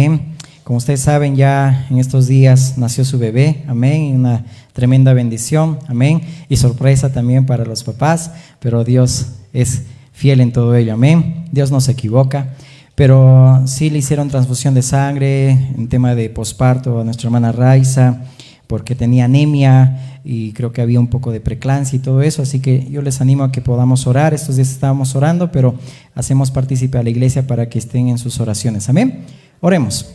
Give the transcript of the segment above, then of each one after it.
Amén. Como ustedes saben, ya en estos días nació su bebé, amén, una tremenda bendición, amén, y sorpresa también para los papás, pero Dios es fiel en todo ello, amén. Dios no se equivoca, pero sí le hicieron transfusión de sangre en tema de posparto a nuestra hermana Raiza, porque tenía anemia y creo que había un poco de preeclampsia y todo eso, así que yo les animo a que podamos orar. Estos días estábamos orando, pero hacemos partícipe a la iglesia para que estén en sus oraciones, amén. Oremos.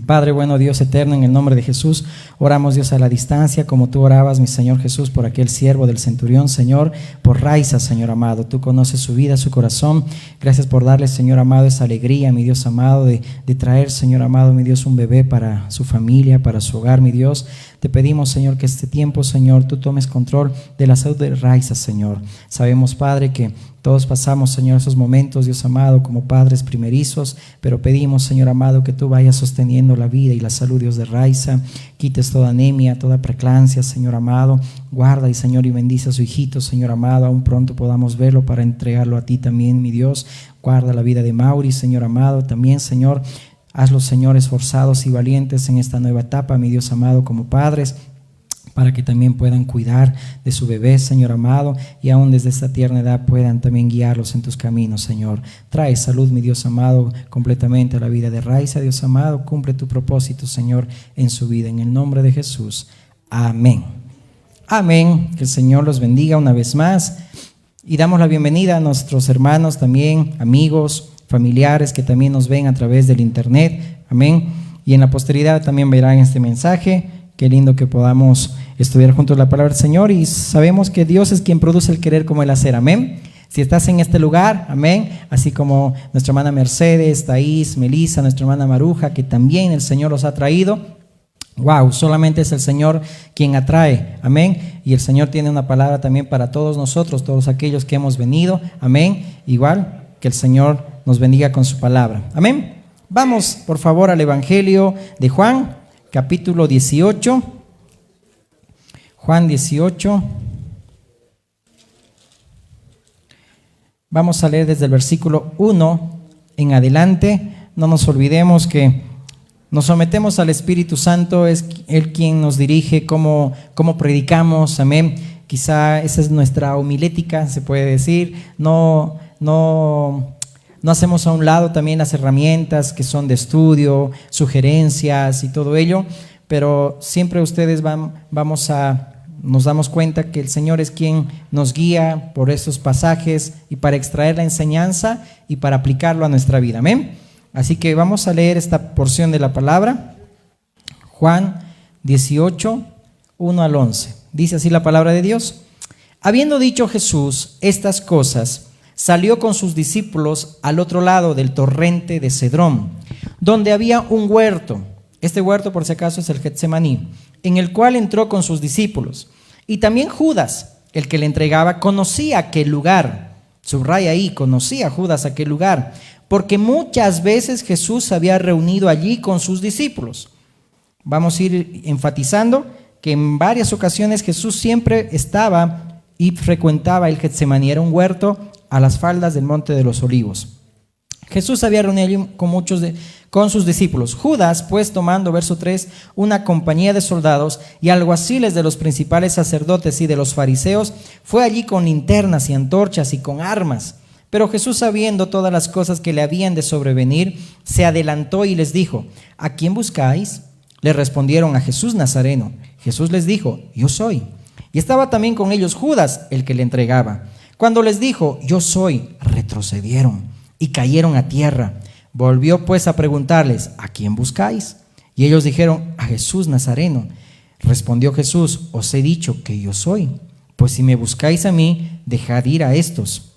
Padre bueno, Dios eterno, en el nombre de Jesús, oramos, Dios, a la distancia, como tú orabas, mi Señor Jesús, por aquel siervo del centurión, Señor, por Raiza, Señor amado. Tú conoces su vida, su corazón. Gracias por darle, Señor amado, esa alegría, mi Dios amado, de traer, Señor amado, mi Dios, un bebé para su familia, para su hogar, mi Dios. Te pedimos, Señor, que este tiempo, Señor, tú tomes control de la salud de Raiza, Señor. Sabemos, Padre, que todos pasamos, Señor, esos momentos, Dios amado, como padres primerizos, pero pedimos, Señor amado, que tú vayas sosteniendo la vida y la salud, Dios, de Raiza. Quites toda anemia, toda preeclampsia, Señor amado. Guarda y, Señor, y bendice a su hijito, Señor amado. Aún pronto podamos verlo para entregarlo a ti también, mi Dios. Guarda la vida de Mauri, Señor amado. También, Señor, hazlos, Señor, esforzados y valientes en esta nueva etapa, mi Dios amado, como padres, para que también puedan cuidar de su bebé, Señor amado, y aún desde esta tierna edad puedan también guiarlos en tus caminos, Señor. Trae salud, mi Dios amado, completamente a la vida de Raiza, Dios amado. Cumple tu propósito, Señor, en su vida, en el nombre de Jesús. Amén. Amén. Que el Señor los bendiga una vez más. Y damos la bienvenida a nuestros hermanos también, amigos, familiares que también nos ven a través del internet. Amén. Y en la posteridad también verán este mensaje. Qué lindo que podamos estudiar juntos la palabra del Señor, y sabemos que Dios es quien produce el querer como el hacer, amén. Si estás en este lugar, amén, así como nuestra hermana Mercedes, Thais, Melissa, nuestra hermana Maruja, que también el Señor los ha traído. Wow, solamente es el Señor quien atrae, amén. Y el Señor tiene una palabra también para todos nosotros, todos aquellos que hemos venido, amén. Igual que el Señor nos bendiga con su palabra, amén. Vamos por favor al Evangelio de Juan, capítulo 18, Juan 18, vamos a leer desde el versículo 1 en adelante. No nos olvidemos que nos sometemos al Espíritu Santo, es Él quien nos dirige cómo predicamos, amén. Quizá esa es nuestra homilética, se puede decir. No hacemos a un lado también las herramientas que son de estudio, sugerencias y todo ello, pero siempre ustedes nos damos cuenta que el Señor es quien nos guía por esos pasajes y para extraer la enseñanza y para aplicarlo a nuestra vida, amén. Así que vamos a leer esta porción de la palabra, Juan 18, 1 al 11. Dice así la palabra de Dios: habiendo dicho Jesús estas cosas, salió con sus discípulos al otro lado del torrente de Cedrón, donde había un huerto. Este huerto, por si acaso, es el Getsemaní, en el cual entró con sus discípulos. Y también Judas, el que le entregaba, conocía aquel lugar. Subraya ahí, conocía Judas aquel lugar, porque muchas veces Jesús se había reunido allí con sus discípulos. Vamos a ir enfatizando que en varias ocasiones Jesús siempre estaba y frecuentaba el Getsemaní. Era un huerto a las faldas del Monte de los Olivos. Jesús se había reunido allí con sus discípulos. Judas, pues, tomando, verso 3, una compañía de soldados y alguaciles de los principales sacerdotes y de los fariseos, fue allí con linternas y antorchas y con armas. Pero Jesús, sabiendo todas las cosas que le habían de sobrevenir, se adelantó y les dijo: ¿a quién buscáis? Le respondieron: a Jesús Nazareno. Jesús les dijo: yo soy. Y estaba también con ellos Judas, el que le entregaba. Cuando les dijo: yo soy, retrocedieron y cayeron a tierra. Volvió pues a preguntarles: ¿a quién buscáis? Y ellos dijeron: a Jesús Nazareno. Respondió Jesús: os he dicho que yo soy. Pues si me buscáis a mí, dejad ir a estos,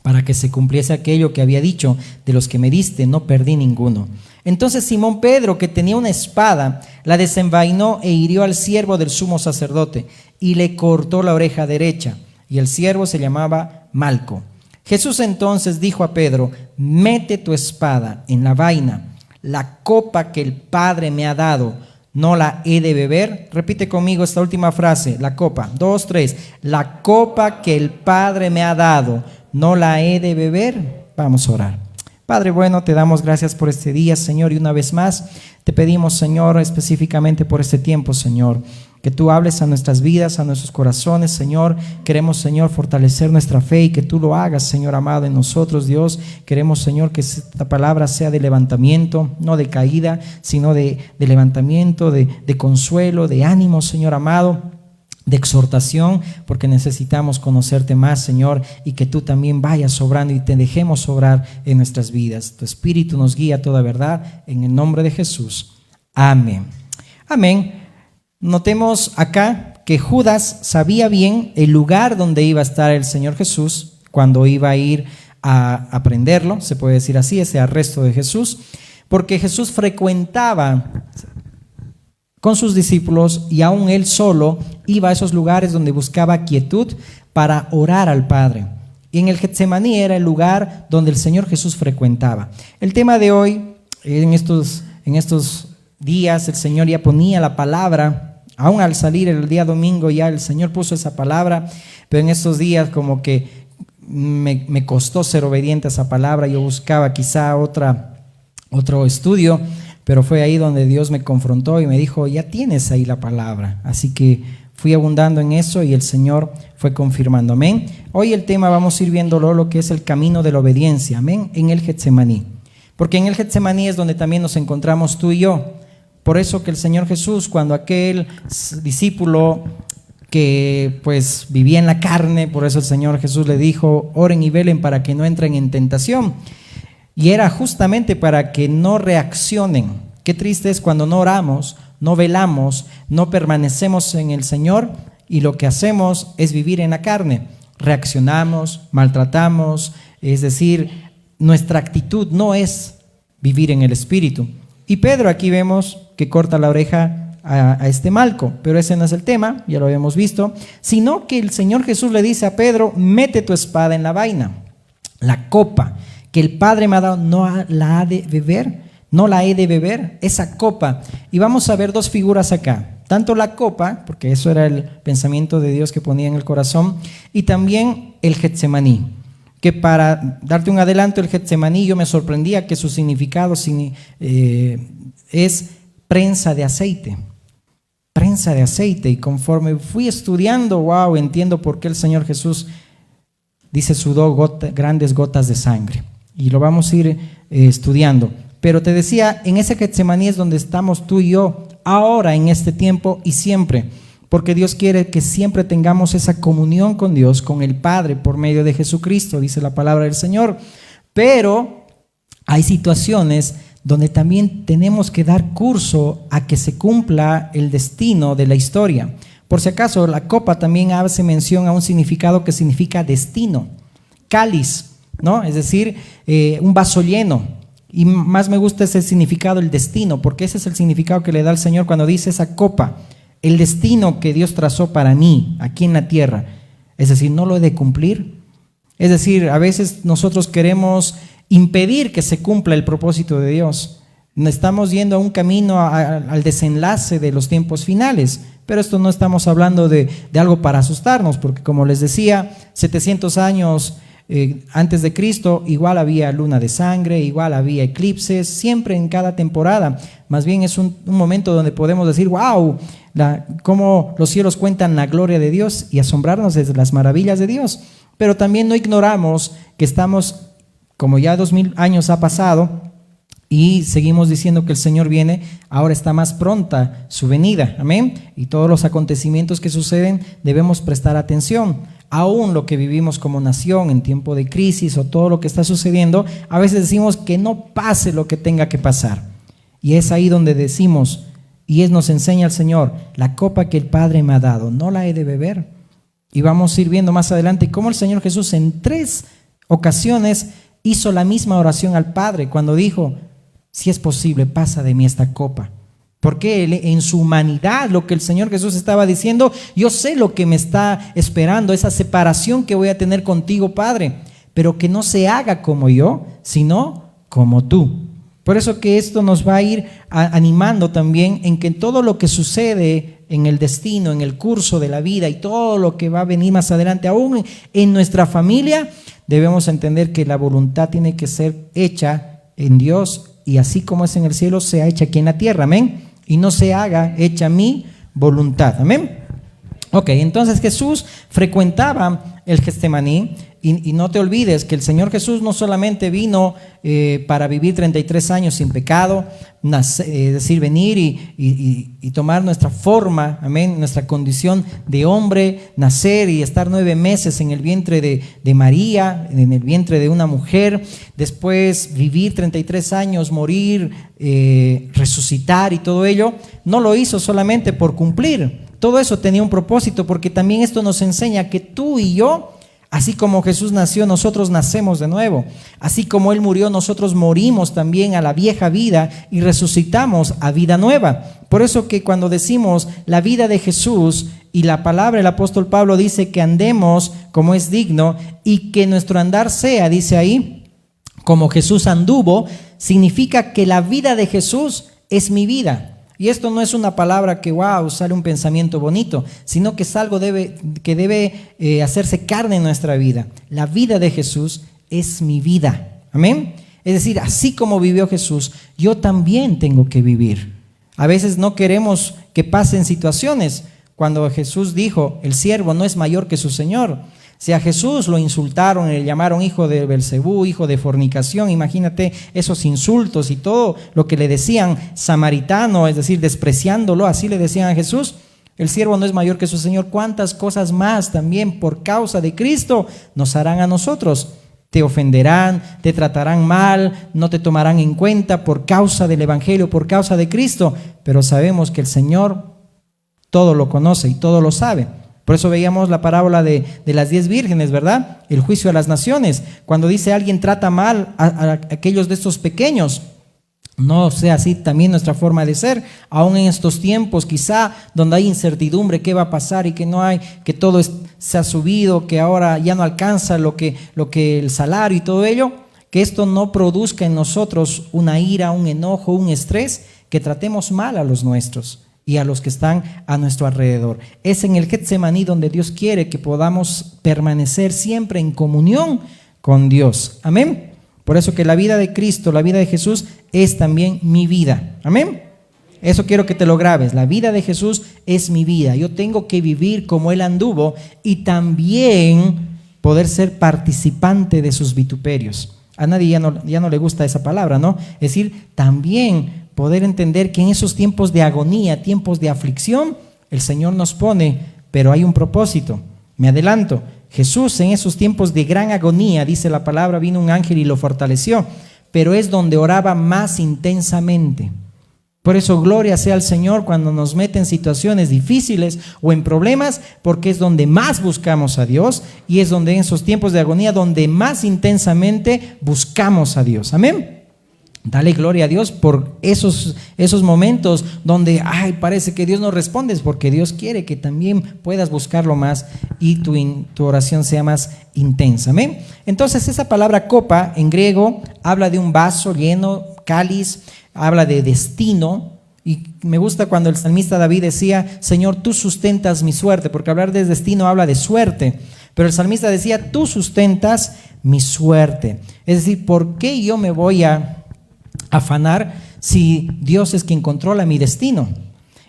para que se cumpliese aquello que había dicho: de los que me diste no perdí ninguno. Entonces Simón Pedro, que tenía una espada, la desenvainó e hirió al siervo del sumo sacerdote y le cortó la oreja derecha. Y el siervo se llamaba Malco. Jesús entonces dijo a Pedro: mete tu espada en la vaina. La copa que el Padre me ha dado, ¿no la he de beber? Repite conmigo esta última frase, la copa. 2, 3. La copa que el Padre me ha dado, ¿no la he de beber? Vamos a orar. Padre bueno, te damos gracias por este día, Señor, y una vez más te pedimos, Señor, específicamente por este tiempo, Señor, que tú hables a nuestras vidas, a nuestros corazones, Señor. Queremos, Señor, fortalecer nuestra fe y que tú lo hagas, Señor amado, en nosotros, Dios. Queremos, Señor, que esta palabra sea de levantamiento, no de caída, sino de levantamiento, de consuelo, de ánimo, Señor amado, de exhortación, porque necesitamos conocerte más, Señor, y que tú también vayas obrando y te dejemos sobrar en nuestras vidas. Tu Espíritu nos guía a toda verdad, en el nombre de Jesús. Amén. Amén. Notemos acá que Judas sabía bien el lugar donde iba a estar el Señor Jesús cuando iba a ir a prenderlo, se puede decir así, ese arresto de Jesús, porque Jesús frecuentaba con sus discípulos y aún él solo iba a esos lugares donde buscaba quietud para orar al Padre. Y en el Getsemaní era el lugar donde el Señor Jesús frecuentaba. El tema de hoy, en estos días, el Señor ya ponía la palabra. Aún al salir el día domingo ya el Señor puso esa palabra, pero en estos días como que me costó ser obediente a esa palabra. Yo buscaba quizá otro estudio, pero fue ahí donde Dios me confrontó y me dijo, ya tienes ahí la palabra. Así que fui abundando en eso y el Señor fue confirmando. Amén. Hoy el tema vamos a ir viéndolo, lo que es el camino de la obediencia. Amén. En el Getsemaní. Porque en el Getsemaní es donde también nos encontramos tú y yo. Por eso que el Señor Jesús, cuando aquel discípulo que pues vivía en la carne, por eso el Señor Jesús le dijo, oren y velen para que no entren en tentación. Y era justamente para que no reaccionen. Qué triste es cuando no oramos, no velamos, no permanecemos en el Señor y lo que hacemos es vivir en la carne. Reaccionamos, maltratamos, es decir, nuestra actitud no es vivir en el Espíritu. Y Pedro aquí vemos que corta la oreja a este Malco, pero ese no es el tema, ya lo habíamos visto, sino que el Señor Jesús le dice a Pedro, mete tu espada en la vaina, la copa que el Padre me ha dado, no la he de beber, esa copa. Y vamos a ver dos figuras acá, tanto la copa, porque eso era el pensamiento de Dios que ponía en el corazón, y también el Getsemaní. Que para darte un adelanto, el Getsemaní yo me sorprendía que su significado es prensa de aceite. Prensa de aceite. Y conforme fui estudiando, wow, entiendo por qué el Señor Jesús dice sudó grandes gotas de sangre. Y lo vamos a ir estudiando. Pero te decía, en ese Getsemaní es donde estamos tú y yo, ahora en este tiempo y siempre. Porque Dios quiere que siempre tengamos esa comunión con Dios, con el Padre, por medio de Jesucristo, dice la palabra del Señor. Pero hay situaciones donde también tenemos que dar curso a que se cumpla el destino de la historia. Por si acaso, la copa también hace mención a un significado que significa destino, cáliz, ¿no? Es decir, un vaso lleno. Y más me gusta ese significado, el destino, porque ese es el significado que le da el Señor cuando dice esa copa. El destino que Dios trazó para mí aquí en la tierra, es decir, no lo he de cumplir. Es decir, a veces nosotros queremos impedir que se cumpla el propósito de Dios. Estamos yendo a un camino al desenlace de los tiempos finales, pero esto no estamos hablando de algo para asustarnos, porque como les decía, 700 años antes de Cristo, igual había luna de sangre, igual había eclipses, siempre en cada temporada. Más bien es un momento donde podemos decir, wow, cómo los cielos cuentan la gloria de Dios y asombrarnos de las maravillas de Dios. Pero también no ignoramos que estamos, como ya 2000 años ha pasado, y seguimos diciendo que el Señor viene, ahora está más pronta su venida, amén. Y todos los acontecimientos que suceden debemos prestar atención. Aún lo que vivimos como nación en tiempo de crisis o todo lo que está sucediendo, a veces decimos que no pase lo que tenga que pasar. Y es ahí donde decimos, y nos enseña el Señor, la copa que el Padre me ha dado, no la he de beber. Y vamos a ir viendo más adelante cómo el Señor Jesús en 3 ocasiones hizo la misma oración al Padre cuando dijo, si es posible, pasa de mí esta copa. Porque él, en su humanidad, lo que el Señor Jesús estaba diciendo, yo sé lo que me está esperando, esa separación que voy a tener contigo, Padre, pero que no se haga como yo, sino como tú. Por eso que esto nos va a ir animando también en que todo lo que sucede en el destino, en el curso de la vida y todo lo que va a venir más adelante, aún en nuestra familia, debemos entender que la voluntad tiene que ser hecha en Dios, y así como es en el cielo, sea hecha aquí en la tierra, amén, y no se haga hecha mi voluntad, amén. Ok, entonces Jesús frecuentaba el Getsemaní, y no te olvides que el Señor Jesús no solamente vino para vivir 33 años sin pecado, es decir, venir y tomar nuestra forma, amén, nuestra condición de hombre, nacer y estar 9 meses en el vientre de María, en el vientre de una mujer, después vivir 33 años, morir, resucitar y todo ello. No lo hizo solamente por cumplir, todo eso tenía un propósito, porque también esto nos enseña que tú y yo, así como Jesús nació, nosotros nacemos de nuevo. Así como Él murió, nosotros morimos también a la vieja vida y resucitamos a vida nueva. Por eso que cuando decimos la vida de Jesús, y la palabra, el apóstol Pablo dice que andemos como es digno, y que nuestro andar sea, dice ahí, como Jesús anduvo, significa que la vida de Jesús es mi vida. Y esto no es una palabra que, wow, sale un pensamiento bonito, sino que es algo que debe hacerse carne en nuestra vida. La vida de Jesús es mi vida. Amén. Es decir, así como vivió Jesús, yo también tengo que vivir. A veces no queremos que pasen situaciones. Cuando Jesús dijo, el siervo no es mayor que su Señor. Si a Jesús lo insultaron, le llamaron hijo de Belcebú, hijo de fornicación, imagínate esos insultos y todo lo que le decían, samaritano, es decir, despreciándolo, así le decían a Jesús. El siervo no es mayor que su Señor. ¿Cuántas cosas más también por causa de Cristo nos harán a nosotros? Te ofenderán, te tratarán mal, no te tomarán en cuenta por causa del Evangelio, por causa de Cristo, pero sabemos que el Señor todo lo conoce y todo lo sabe. Por eso veíamos la parábola de las 10 vírgenes, ¿verdad? El juicio a las naciones. Cuando dice alguien trata mal a aquellos de estos pequeños, no sea así también nuestra forma de ser. Aún en estos tiempos, quizá donde hay incertidumbre, qué va a pasar y que no hay, que todo se ha subido, que ahora ya no alcanza lo que el salario y todo ello, que esto no produzca en nosotros una ira, un enojo, un estrés, que tratemos mal a los nuestros y a los que están a nuestro alrededor. Es en el Getsemaní donde Dios quiere que podamos permanecer siempre en comunión con Dios. Amén. Por eso que la vida de Cristo, la vida de Jesús es también mi vida. Amén. Eso quiero que te lo grabes. La vida de Jesús es mi vida. Yo tengo que vivir como Él anduvo y también poder ser participante de sus vituperios. A nadie ya no le gusta esa palabra, ¿no? Es decir, también poder entender que en esos tiempos de agonía, tiempos de aflicción, el Señor nos pone, pero hay un propósito. Me adelanto, Jesús en esos tiempos de gran agonía, dice la palabra, vino un ángel y lo fortaleció, pero es donde oraba más intensamente. Por eso gloria sea al Señor cuando nos mete en situaciones difíciles o en problemas, porque es donde más buscamos a Dios, y es donde en esos tiempos de agonía donde más intensamente buscamos a Dios. Amén. Dale gloria a Dios por esos momentos donde parece que Dios no responde, porque Dios quiere que también puedas buscarlo más y tu oración sea más intensa. Amén. Entonces esa palabra copa en griego habla de un vaso lleno, cáliz, habla de destino. Y me gusta cuando el salmista David decía, Señor, tú sustentas mi suerte, porque hablar de destino habla de suerte. Pero el salmista decía, tú sustentas mi suerte. Es decir, ¿por qué yo me voy a afanar si Dios es quien controla mi destino?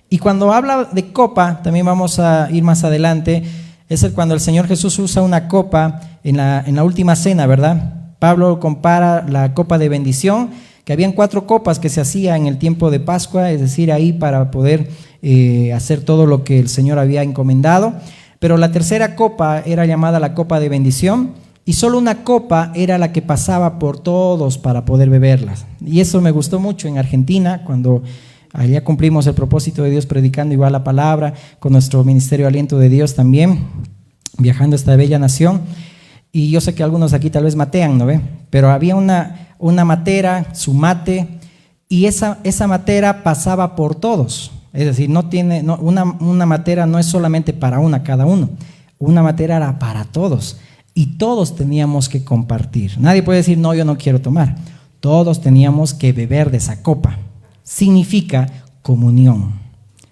Y cuando habla de copa, también vamos a ir más adelante, es cuando el Señor Jesús usa una copa en la última cena, ¿verdad? Pablo compara la copa de bendición, que habían 4 copas que se hacía en el tiempo de Pascua, es decir, ahí para poder hacer todo lo que el Señor había encomendado, pero la tercera copa era llamada la copa de bendición, y solo una copa era la que pasaba por todos para poder beberlas. Y eso me gustó mucho en Argentina, cuando allá cumplimos el propósito de Dios predicando igual la palabra, con nuestro ministerio Aliento de Dios también, viajando a esta bella nación. Y yo sé que algunos aquí tal vez matean, ¿no ve? Pero había una matera, su mate, y esa matera pasaba por todos. Es decir, una matera no es solamente para cada uno. Una matera era para todos. Y todos teníamos que compartir. Nadie puede decir, no, yo no quiero tomar. Todos teníamos que beber de esa copa. Significa comunión.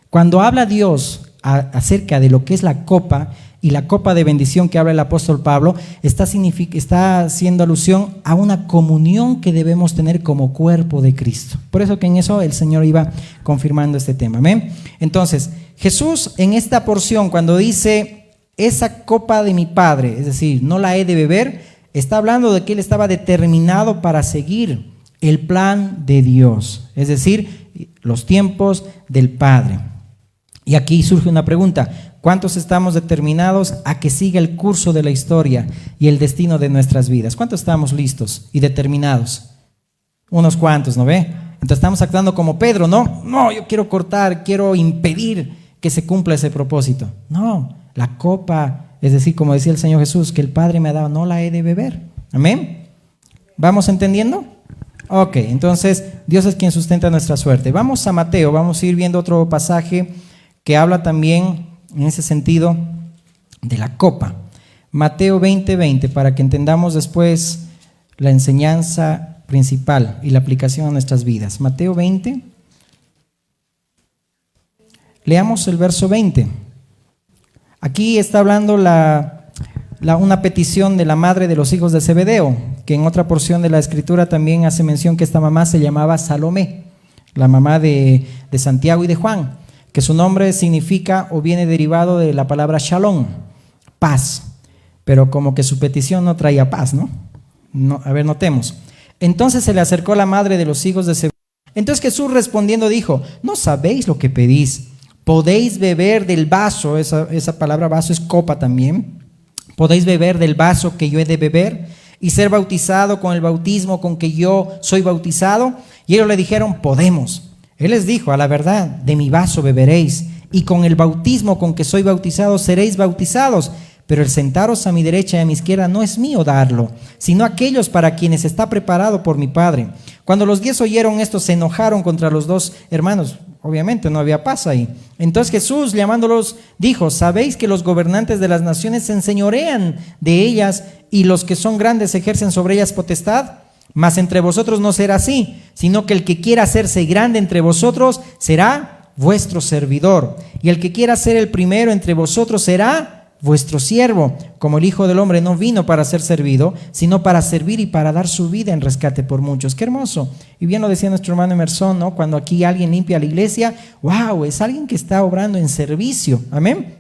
Cuando habla Dios acerca de lo que es la copa, Y la copa de bendición que habla el apóstol Pablo está haciendo alusión a una comunión que debemos tener como cuerpo de Cristo. Por eso que en eso el Señor iba confirmando este tema. ¿Amén? Entonces, Jesús en esta porción, cuando dice esa copa de mi Padre, es decir, no la he de beber, está hablando de que Él estaba determinado para seguir el plan de Dios, es decir, los tiempos del Padre. Y aquí surge una pregunta: ¿cuántos estamos determinados a que siga el curso de la historia y el destino de nuestras vidas? ¿Cuántos estamos listos y determinados? Unos cuantos, ¿no ve? Entonces estamos actuando como Pedro, ¿no? No, yo quiero cortar, quiero impedir que se cumpla ese propósito. No, la copa, es decir, como decía el Señor Jesús, que el Padre me ha dado, no la he de beber. ¿Amén? ¿Vamos entendiendo? Ok, entonces Dios es quien sustenta nuestra suerte. Vamos a Mateo, vamos a ir viendo otro pasaje que habla también en ese sentido de la copa. Mateo 20:20, para que entendamos después la enseñanza principal y la aplicación a nuestras vidas. Mateo 20. Leamos el verso 20. Aquí está hablando una petición de la madre de los hijos de Zebedeo, que en otra porción de la escritura también hace mención que esta mamá se llamaba Salomé, la mamá de Santiago y de Juan, que su nombre significa o viene derivado de la palabra shalom, paz, pero como que su petición no traía paz, ¿no? A ver, notemos. Entonces se le acercó la madre de los hijos de Zebedeo. Entonces Jesús respondiendo dijo: ¿no sabéis lo que pedís? ¿Podéis beber del vaso? Esa palabra vaso es copa también. ¿Podéis beber del vaso que yo he de beber y ser bautizado con el bautismo con que yo soy bautizado? Y ellos le dijeron: podemos. Él les dijo: a la verdad, de mi vaso beberéis, y con el bautismo con que soy bautizado seréis bautizados. Pero el sentaros a mi derecha y a mi izquierda no es mío darlo, sino aquellos para quienes está preparado por mi Padre. Cuando los 10 oyeron esto, se enojaron contra los dos hermanos. Obviamente no había paz ahí. Entonces Jesús, llamándolos, dijo: ¿sabéis que los gobernantes de las naciones se enseñorean de ellas y los que son grandes ejercen sobre ellas potestad? Mas entre vosotros no será así, sino que el que quiera hacerse grande entre vosotros será vuestro servidor. Y el que quiera ser el primero entre vosotros será vuestro siervo, como el Hijo del Hombre no vino para ser servido, sino para servir y para dar su vida en rescate por muchos. Qué hermoso. Y bien lo decía nuestro hermano Emerson, ¿no? Cuando aquí alguien limpia la iglesia, wow, es alguien que está obrando en servicio. Amén.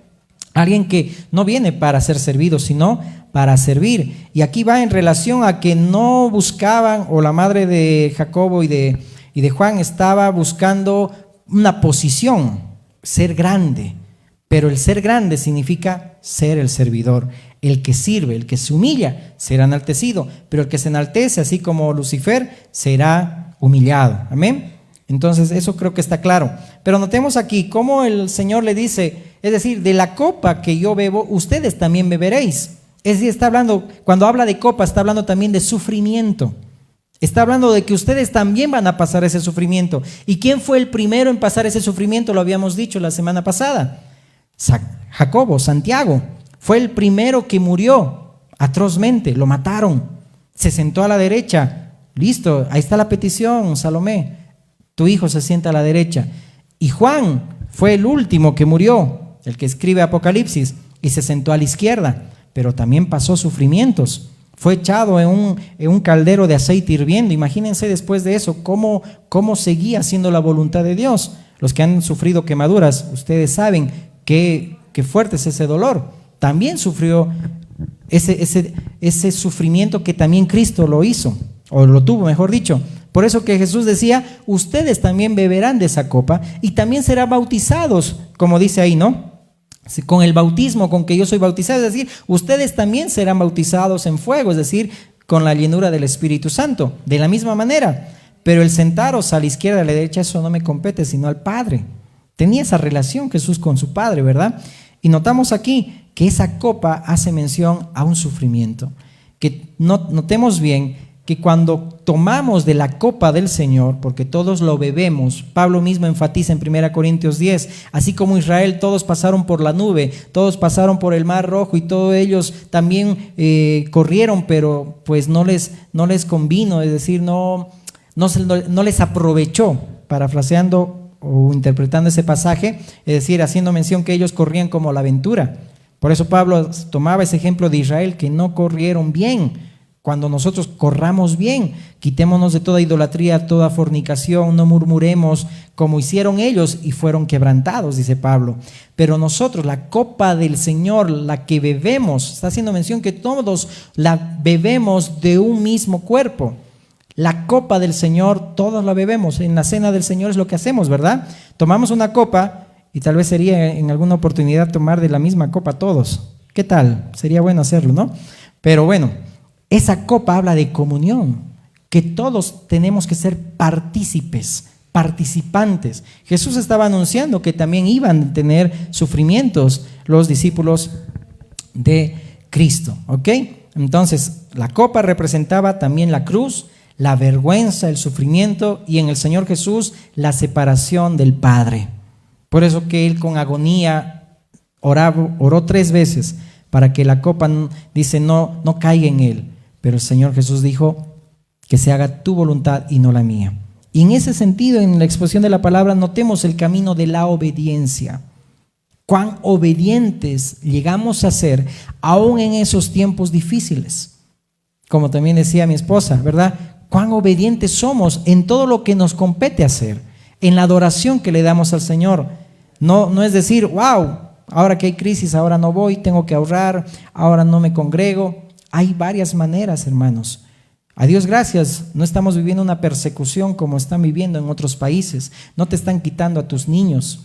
Alguien que no viene para ser servido, sino para servir. Y aquí va en relación a que no buscaban, o la madre de Jacobo y de Juan estaba buscando una posición, ser grande. Pero el ser grande significa ser el servidor. El que sirve, el que se humilla, será enaltecido. Pero el que se enaltece, así como Lucifer, será humillado. Amén. Entonces eso creo que está claro. Pero notemos aquí cómo el Señor le dice, es decir, de la copa que yo bebo, ustedes también beberéis. Es decir, está hablando, cuando habla de copa, está hablando también de sufrimiento. Está hablando de que ustedes también van a pasar ese sufrimiento. ¿Y quién fue el primero en pasar ese sufrimiento? Lo habíamos dicho la semana pasada. Jacobo, Santiago, fue el primero que murió atrozmente, lo mataron, se sentó a la derecha, listo, ahí está la petición, Salomé, tu hijo se sienta a la derecha. Y Juan fue el último que murió, el que escribe Apocalipsis, y se sentó a la izquierda, pero también pasó sufrimientos, fue echado en un caldero de aceite hirviendo. Imagínense después de eso cómo seguía haciendo la voluntad de Dios. Los que han sufrido quemaduras, ustedes saben qué fuerte es ese dolor. También sufrió ese sufrimiento que también Cristo lo hizo, o lo tuvo, mejor dicho. Por eso que Jesús decía: ustedes también beberán de esa copa y también serán bautizados, como dice ahí, ¿no? Con el bautismo con que yo soy bautizado, es decir, ustedes también serán bautizados en fuego, es decir, con la llenura del Espíritu Santo, de la misma manera. Pero el sentaros a la izquierda y a la derecha, eso no me compete, sino al Padre. Tenía esa relación Jesús con su Padre, ¿verdad? Y notamos aquí que esa copa hace mención a un sufrimiento. Que notemos bien que cuando tomamos de la copa del Señor, porque todos lo bebemos, Pablo mismo enfatiza en 1 Corintios 10, así como Israel, todos pasaron por la nube, todos pasaron por el mar rojo y todos ellos también corrieron, pero pues no les convino, es decir, no les aprovechó, parafraseando o interpretando ese pasaje, es decir, haciendo mención que ellos corrían como la aventura, Por eso Pablo tomaba ese ejemplo de Israel, que no corrieron bien. Cuando nosotros corramos bien, quitémonos de toda idolatría, toda fornicación, no murmuremos como hicieron ellos y fueron quebrantados, dice Pablo. Pero nosotros, la copa del Señor, la que bebemos, está haciendo mención que todos la bebemos de un mismo cuerpo. La copa del Señor, todos la bebemos. En la cena del Señor es lo que hacemos, ¿verdad? Tomamos una copa y tal vez sería en alguna oportunidad tomar de la misma copa todos. ¿Qué tal? Sería bueno hacerlo, ¿no? Pero bueno, esa copa habla de comunión, que todos tenemos que ser partícipes, participantes. Jesús estaba anunciando que también iban a tener sufrimientos los discípulos de Cristo, ¿ok? Entonces, la copa representaba también la cruz, la vergüenza, el sufrimiento, y en el Señor Jesús la separación del Padre. Por eso que Él con agonía oró 3 veces para que la copa, dice, no caiga en Él. Pero el Señor Jesús dijo que se haga tu voluntad y no la mía. Y en ese sentido, en la exposición de la palabra, notemos el camino de la obediencia. Cuán obedientes llegamos a ser aún en esos tiempos difíciles. Como también decía mi esposa, ¿verdad? Cuán obedientes somos en todo lo que nos compete hacer, en la adoración que le damos al Señor. No es decir, wow, ahora que hay crisis, ahora no voy, tengo que ahorrar, ahora no me congrego. Hay varias maneras, hermanos. A Dios gracias, no estamos viviendo una persecución como están viviendo en otros países. No te están quitando a tus niños.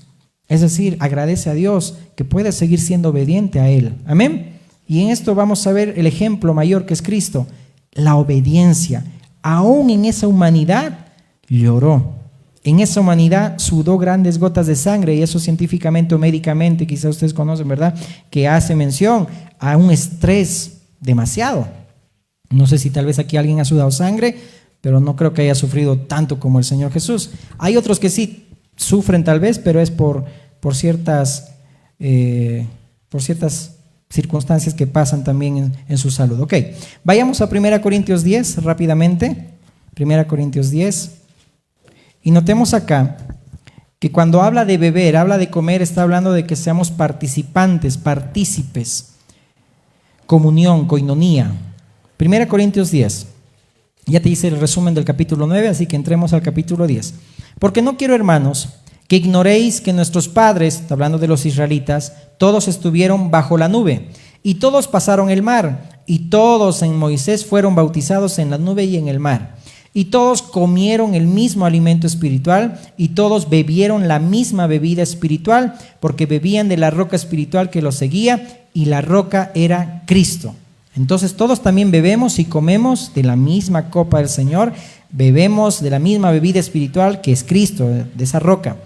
Es decir, agradece a Dios que puedes seguir siendo obediente a Él. Amén. Y en esto vamos a ver el ejemplo mayor que es Cristo, la obediencia. Aún en esa humanidad lloró. En esa humanidad sudó grandes gotas de sangre, y eso científicamente o médicamente, quizás ustedes conocen, ¿verdad? Que hace mención a un estrés demasiado. No sé si tal vez aquí alguien ha sudado sangre, pero no creo que haya sufrido tanto como el Señor Jesús. Hay otros que sí sufren tal vez, pero es por ciertas circunstancias que pasan también en su salud. Ok, vayamos a 1 Corintios 10 rápidamente. 1 Corintios 10. Y notemos acá que cuando habla de beber, habla de comer, está hablando de que seamos participantes, partícipes. Comunión, coinonía. 1 Corintios 10. Ya te hice el resumen del capítulo 9, así que entremos al capítulo 10. Porque no quiero, hermanos, que ignoréis que nuestros padres, hablando de los israelitas, todos estuvieron bajo la nube, y todos pasaron el mar, y todos en Moisés fueron bautizados en la nube y en el mar. Y todos comieron el mismo alimento espiritual, y todos bebieron la misma bebida espiritual, porque bebían de la roca espiritual que los seguía, y la roca era Cristo. Entonces todos también bebemos y comemos de la misma copa del Señor, bebemos de la misma bebida espiritual que es Cristo, de esa roca.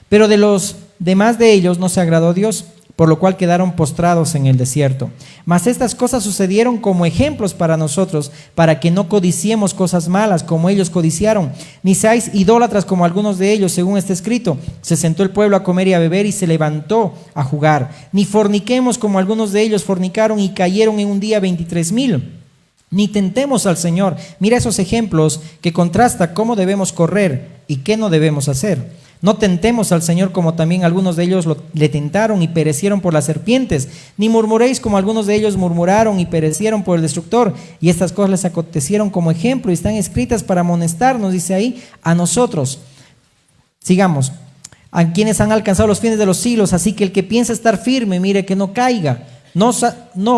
Pero de los demás de ellos no se agradó Dios, por lo cual quedaron postrados en el desierto. Mas estas cosas sucedieron como ejemplos para nosotros, para que no codiciemos cosas malas como ellos codiciaron, ni seáis idólatras como algunos de ellos, según está escrito. Se sentó el pueblo a comer y a beber y se levantó a jugar. Ni forniquemos como algunos de ellos fornicaron y cayeron en un día 23,000. Ni tentemos al Señor. Mira esos ejemplos que contrasta cómo debemos correr y qué no debemos hacer. No tentemos al Señor como también algunos de ellos le tentaron y perecieron por las serpientes. Ni murmuréis como algunos de ellos murmuraron y perecieron por el destructor. Y estas cosas les acontecieron como ejemplo y están escritas para amonestarnos, dice ahí, a nosotros. Sigamos. A quienes han alcanzado los fines de los siglos. Así que el que piensa estar firme, mire que no caiga. No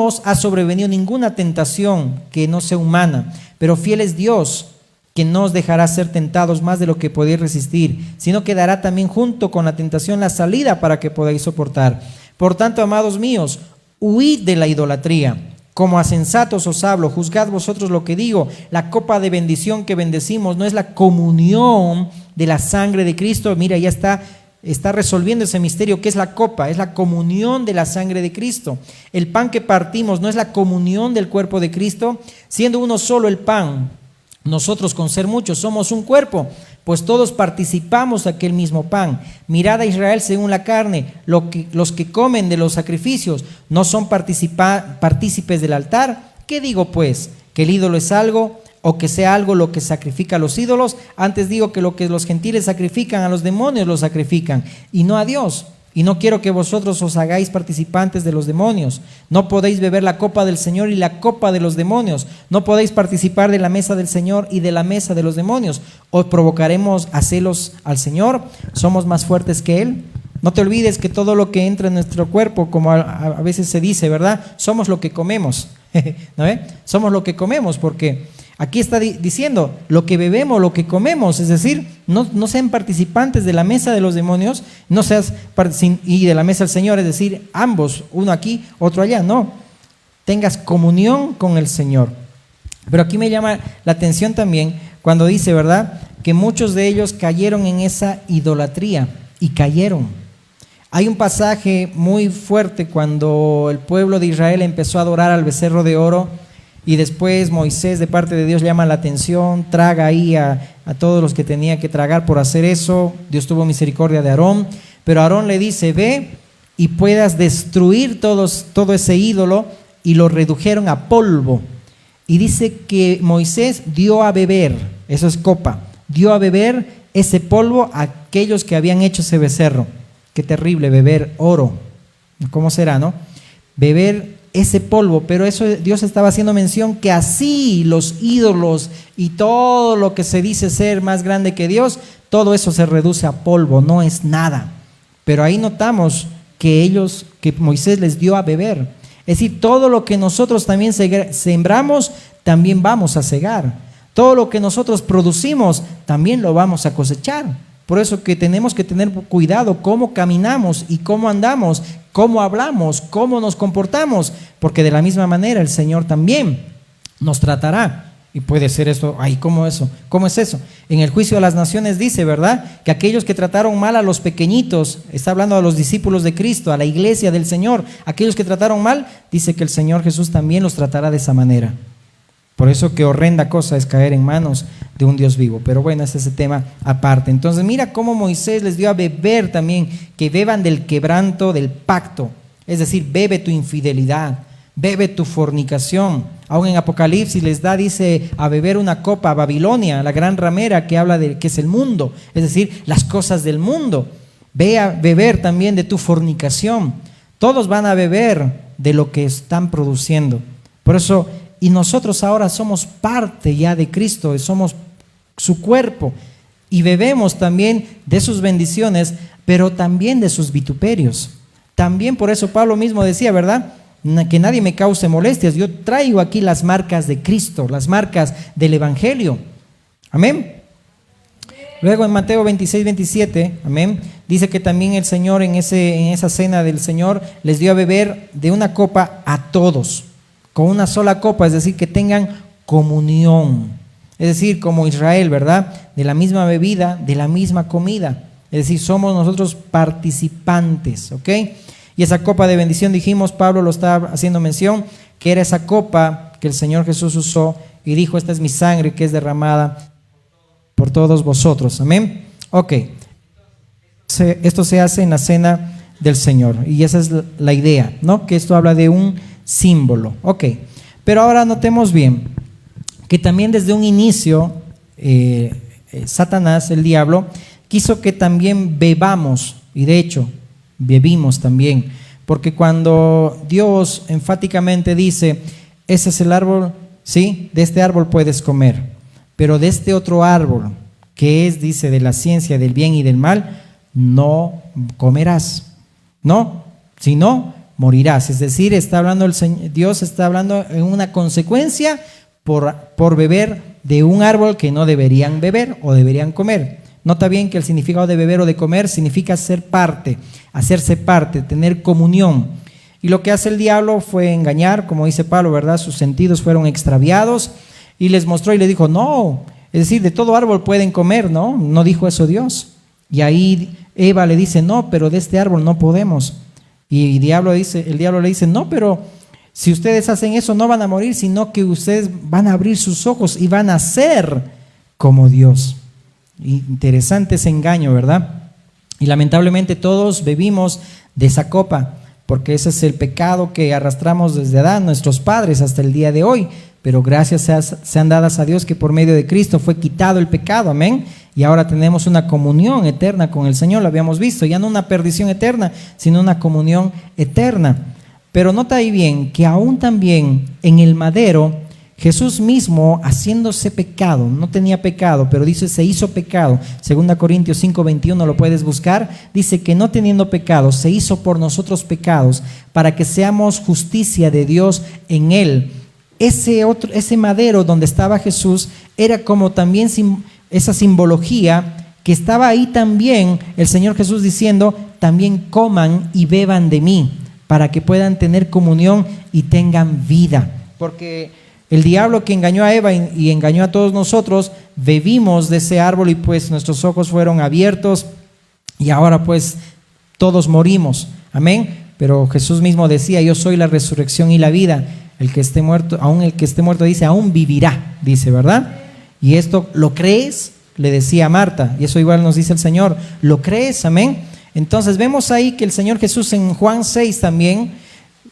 os ha sobrevenido ninguna tentación que no sea humana, pero fiel es Dios, que no os dejará ser tentados más de lo que podéis resistir, sino que dará también junto con la tentación la salida para que podáis soportar. Por tanto, amados míos, huid de la idolatría. Como a sensatos os hablo, juzgad vosotros lo que digo. La copa de bendición que bendecimos no es la comunión de la sangre de Cristo. Mira, ya está resolviendo ese misterio. ¿Qué es la copa? Es la comunión de la sangre de Cristo. El pan que partimos no es la comunión del cuerpo de Cristo, siendo uno solo el pan. Nosotros, con ser muchos, somos un cuerpo, pues todos participamos de aquel mismo pan. Mirad a Israel según la carne. Los que comen de los sacrificios no son partícipes del altar. ¿Qué digo pues? ¿Que el ídolo es algo, o que sea algo lo que sacrifica a los ídolos? Antes digo que lo que los gentiles sacrifican a los demonios lo sacrifican, y no a Dios. Y no quiero que vosotros os hagáis participantes de los demonios. No podéis beber la copa del Señor y la copa de los demonios. No podéis participar de la mesa del Señor y de la mesa de los demonios. ¿Os provocaremos a celos al Señor? ¿Somos más fuertes que Él? No te olvides que todo lo que entra en nuestro cuerpo, como a veces se dice, ¿verdad? Somos lo que comemos. ¿No ve? Somos lo que comemos, porque aquí está diciendo lo que bebemos, lo que comemos, es decir, no sean participantes de la mesa de los demonios, no seas y de la mesa del Señor, es decir, ambos, uno aquí, otro allá, no, tengas comunión con el Señor. Pero aquí me llama la atención también cuando dice, ¿verdad?, que muchos de ellos cayeron en esa idolatría y cayeron. Hay un pasaje muy fuerte cuando el pueblo de Israel empezó a adorar al becerro de oro y después Moisés de parte de Dios llama la atención, traga ahí a todos los que tenía que tragar por hacer eso. Dios tuvo misericordia de Aarón, pero Aarón le dice, ve y puedas destruir todo ese ídolo, y lo redujeron a polvo. Y dice que Moisés dio a beber, eso es copa, dio a beber ese polvo a aquellos que habían hecho ese becerro. Qué terrible beber oro. ¿Cómo será, no? Beber ese polvo, pero eso Dios estaba haciendo mención que así los ídolos y todo lo que se dice ser más grande que Dios, todo eso se reduce a polvo, no es nada. Pero ahí notamos que Moisés les dio a beber. Es decir, todo lo que nosotros también sembramos, también vamos a cegar. Todo lo que nosotros producimos, también lo vamos a cosechar. Por eso que tenemos que tener cuidado cómo caminamos y cómo andamos, cómo hablamos, cómo nos comportamos, porque de la misma manera el Señor también nos tratará. Y puede ser esto, ay, ¿cómo eso? ¿Cómo es eso? En el juicio de las naciones dice, ¿verdad?, que aquellos que trataron mal a los pequeñitos, está hablando a los discípulos de Cristo, a la iglesia del Señor, aquellos que trataron mal, dice que el Señor Jesús también los tratará de esa manera. Por eso qué horrenda cosa es caer en manos de un Dios vivo. Pero bueno, ese es ese tema aparte. Entonces mira cómo Moisés les dio a beber también, que beban del quebranto del pacto. Es decir, bebe tu infidelidad, bebe tu fornicación. Aún en Apocalipsis les da, dice, a beber una copa a Babilonia, la gran ramera que habla de que es el mundo. Es decir, las cosas del mundo. Ve a beber también de tu fornicación. Todos van a beber de lo que están produciendo. Por eso... Y nosotros ahora somos parte ya de Cristo, somos su cuerpo y bebemos también de sus bendiciones, pero también de sus vituperios. También por eso Pablo mismo decía, ¿verdad?, que nadie me cause molestias. Yo traigo aquí las marcas de Cristo, las marcas del Evangelio. Amén. Luego en Mateo 26, 27, amén, dice que también el Señor en esa cena del Señor les dio a beber de una copa a todos. Con una sola copa, es decir, que tengan comunión. Es decir, como Israel, ¿verdad?, de la misma bebida, de la misma comida. Es decir, somos nosotros participantes, ¿ok? Y esa copa de bendición, dijimos, Pablo lo estaba haciendo mención, que era esa copa que el Señor Jesús usó y dijo, esta es mi sangre que es derramada por todos vosotros. Amén. Ok. Esto se hace en la cena del Señor y esa es la idea, ¿no? Que esto habla de un símbolo. Ok, pero ahora notemos bien que también desde un inicio Satanás, el diablo, quiso que también bebamos, y de hecho bebimos también, porque cuando Dios enfáticamente dice, ese es el árbol, sí, de este árbol puedes comer, pero de este otro árbol, que es, dice, de la ciencia del bien y del mal, no comerás, no, si no, morirás. Es decir, está hablando Dios está hablando en una consecuencia por beber de un árbol que no deberían beber o deberían comer. Nota bien que el significado de beber o de comer significa ser parte, hacerse parte, tener comunión. Y lo que hace el diablo fue engañar, como dice Pablo, ¿verdad? Sus sentidos fueron extraviados y les mostró y les dijo, no, es decir, de todo árbol pueden comer, ¿no? No dijo eso Dios. Y ahí Eva le dice, no, pero de este árbol no podemos. Y el diablo le dice, no, pero si ustedes hacen eso no van a morir, sino que ustedes van a abrir sus ojos y van a ser como Dios. Interesante ese engaño, ¿verdad? Y lamentablemente todos bebimos de esa copa, porque ese es el pecado que arrastramos desde Adán, nuestros padres, hasta el día de hoy. pero gracias sean dadas a Dios que por medio de Cristo fue quitado el pecado, amén. Y ahora tenemos una comunión eterna con el Señor, lo habíamos visto, ya no una perdición eterna, sino una comunión eterna. Pero nota ahí bien que aún también en el madero, Jesús mismo haciéndose pecado, no tenía pecado, pero dice se hizo pecado. 2 Corintios 5:21 lo puedes buscar, dice que no teniendo pecado, se hizo por nosotros pecados, para que seamos justicia de Dios en él. Ese madero donde estaba Jesús era como también esa simbología que estaba ahí también el Señor Jesús diciendo, también coman y beban de mí, para que puedan tener comunión y tengan vida. Porque el diablo que engañó a Eva y engañó a todos nosotros, bebimos de ese árbol y pues nuestros ojos fueron abiertos y ahora pues todos morimos. Amén. Pero Jesús mismo decía, yo soy la resurrección y la vida. El que esté muerto, aún el que esté muerto dice, aún vivirá, dice, ¿verdad? Y esto, ¿lo crees? Le decía a Marta, y eso igual nos dice el Señor, ¿lo crees? Amén. Entonces vemos ahí que el Señor Jesús en Juan 6 también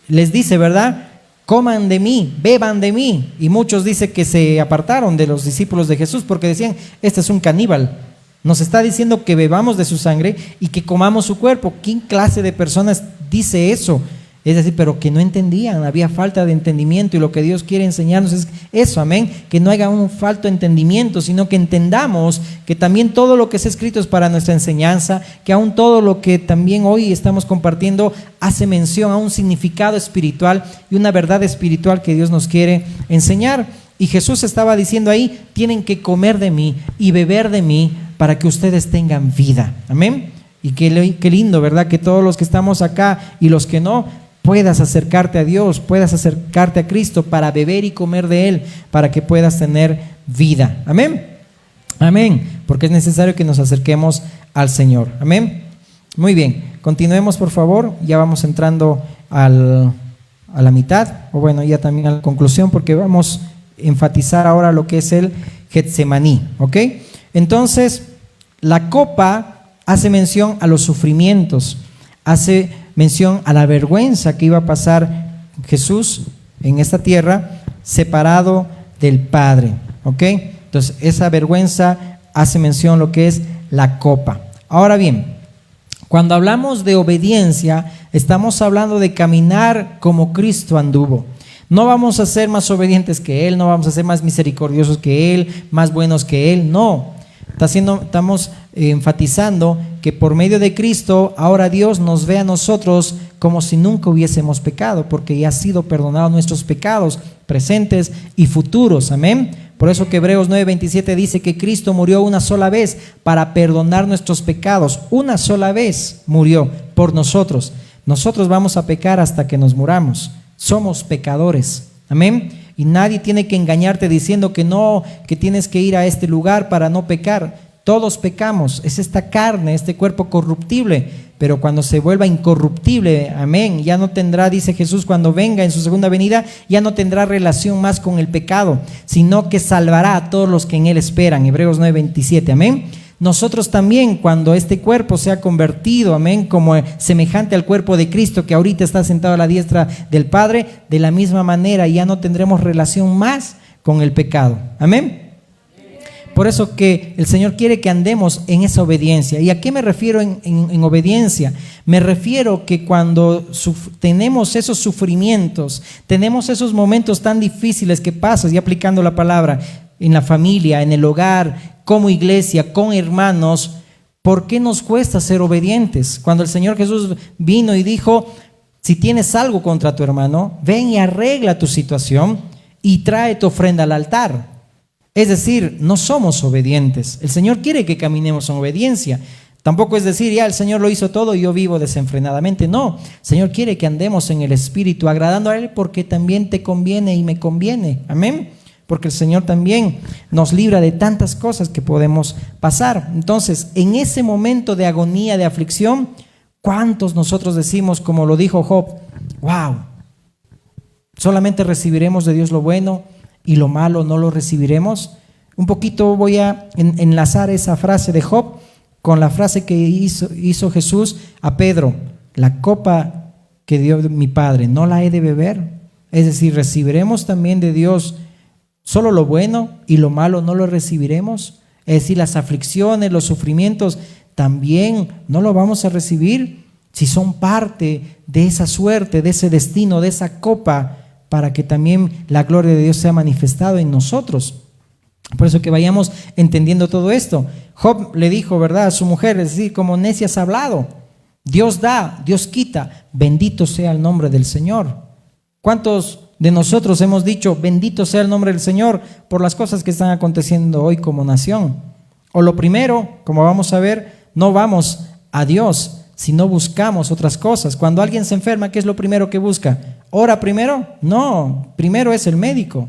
les dice, ¿verdad? Coman de mí, beban de mí. Y muchos dicen que se apartaron de los discípulos de Jesús porque decían, este es un caníbal. Nos está diciendo que bebamos de su sangre y que comamos su cuerpo. ¿Qué clase de personas dice eso? Es decir, pero que no entendían, había falta de entendimiento, y lo que Dios quiere enseñarnos es eso, amén, que no haya un falto de entendimiento, sino que entendamos que también todo lo que es escrito es para nuestra enseñanza, que aún todo lo que también hoy estamos compartiendo hace mención a un significado espiritual y una verdad espiritual que Dios nos quiere enseñar. Y Jesús estaba diciendo ahí, tienen que comer de mí y beber de mí para que ustedes tengan vida, amén. Y qué lindo, ¿verdad? Que todos los que estamos acá y los que no, puedas acercarte a Dios, puedas acercarte a Cristo para beber y comer de Él, para que puedas tener vida. Amén. Amén. Porque es necesario que nos acerquemos al Señor. Amén. Muy bien. Continuemos, por favor. Ya vamos entrando a la mitad, o bueno, ya también a la conclusión, porque vamos a enfatizar ahora lo que es el Getsemaní. ¿Ok? Entonces, la copa hace mención a los sufrimientos, hace mención a la vergüenza que iba a pasar Jesús en esta tierra, separado del Padre, ¿ok? Entonces, esa vergüenza hace mención a lo que es la copa. Ahora bien, cuando hablamos de obediencia, estamos hablando de caminar como Cristo anduvo. No vamos a ser más obedientes que Él, no vamos a ser más misericordiosos que Él, más buenos que Él, no. Estamos enfatizando que por medio de Cristo ahora Dios nos ve a nosotros como si nunca hubiésemos pecado, porque ya han sido perdonados nuestros pecados presentes y futuros, amén. Por eso que Hebreos 9:27 dice que Cristo murió una sola vez para perdonar nuestros pecados, una sola vez murió por nosotros. Nosotros vamos a pecar hasta que nos muramos, somos pecadores, amén. Y nadie tiene que engañarte diciendo que no, que tienes que ir a este lugar para no pecar. Todos pecamos, es esta carne, este cuerpo corruptible, pero cuando se vuelva incorruptible, amén, ya no tendrá, dice Jesús, cuando venga en su segunda venida, ya no tendrá relación más con el pecado, sino que salvará a todos los que en Él esperan. Hebreos 9:27, amén. Nosotros también, cuando este cuerpo sea convertido, amén, como semejante al cuerpo de Cristo que ahorita está sentado a la diestra del Padre, de la misma manera ya no tendremos relación más con el pecado, amén. Por eso que el Señor quiere que andemos en esa obediencia. ¿Y a qué me refiero en obediencia? Me refiero que cuando tenemos esos sufrimientos, tenemos esos momentos tan difíciles que pasas, y aplicando la palabra, en la familia, en el hogar, como iglesia, con hermanos, ¿por qué nos cuesta ser obedientes? Cuando el Señor Jesús vino y dijo, si tienes algo contra tu hermano, ven y arregla tu situación y trae tu ofrenda al altar. Es decir, no somos obedientes. El Señor quiere que caminemos en obediencia. Tampoco es decir, ya el Señor lo hizo todo y yo vivo desenfrenadamente. No, el Señor quiere que andemos en el Espíritu, agradando a Él, porque también te conviene y me conviene. Amén. Porque el Señor también nos libra de tantas cosas que podemos pasar. Entonces, en ese momento de agonía, de aflicción, ¿cuántos nosotros decimos, como lo dijo Job, wow, solamente recibiremos de Dios lo bueno y lo malo no lo recibiremos? Un poquito voy a enlazar esa frase de Job con la frase que hizo Jesús a Pedro: la copa que dio mi Padre, ¿no la he de beber? Es decir, recibiremos también de Dios ¿Solo lo bueno y lo malo no lo recibiremos? Es decir, las aflicciones, los sufrimientos, también no lo vamos a recibir si son parte de esa suerte, de ese destino, de esa copa, para que también la gloria de Dios sea manifestada en nosotros. Por eso que vayamos entendiendo todo esto. Job le dijo, ¿verdad?, a su mujer, es decir, como necia has hablado. Dios da, Dios quita, bendito sea el nombre del Señor. ¿Cuántos de nosotros hemos dicho, bendito sea el nombre del Señor por las cosas que están aconteciendo hoy como nación? O lo primero, como vamos a ver, no vamos a Dios, sino buscamos otras cosas. Cuando alguien se enferma, ¿qué es lo primero que busca? ¿Ora primero? No, primero es el médico.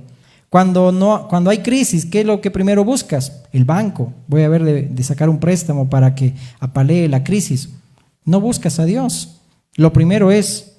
Cuando hay crisis, ¿qué es lo que primero buscas? El banco. Voy a ver de sacar un préstamo para que apalee la crisis. No buscas a Dios. Lo primero es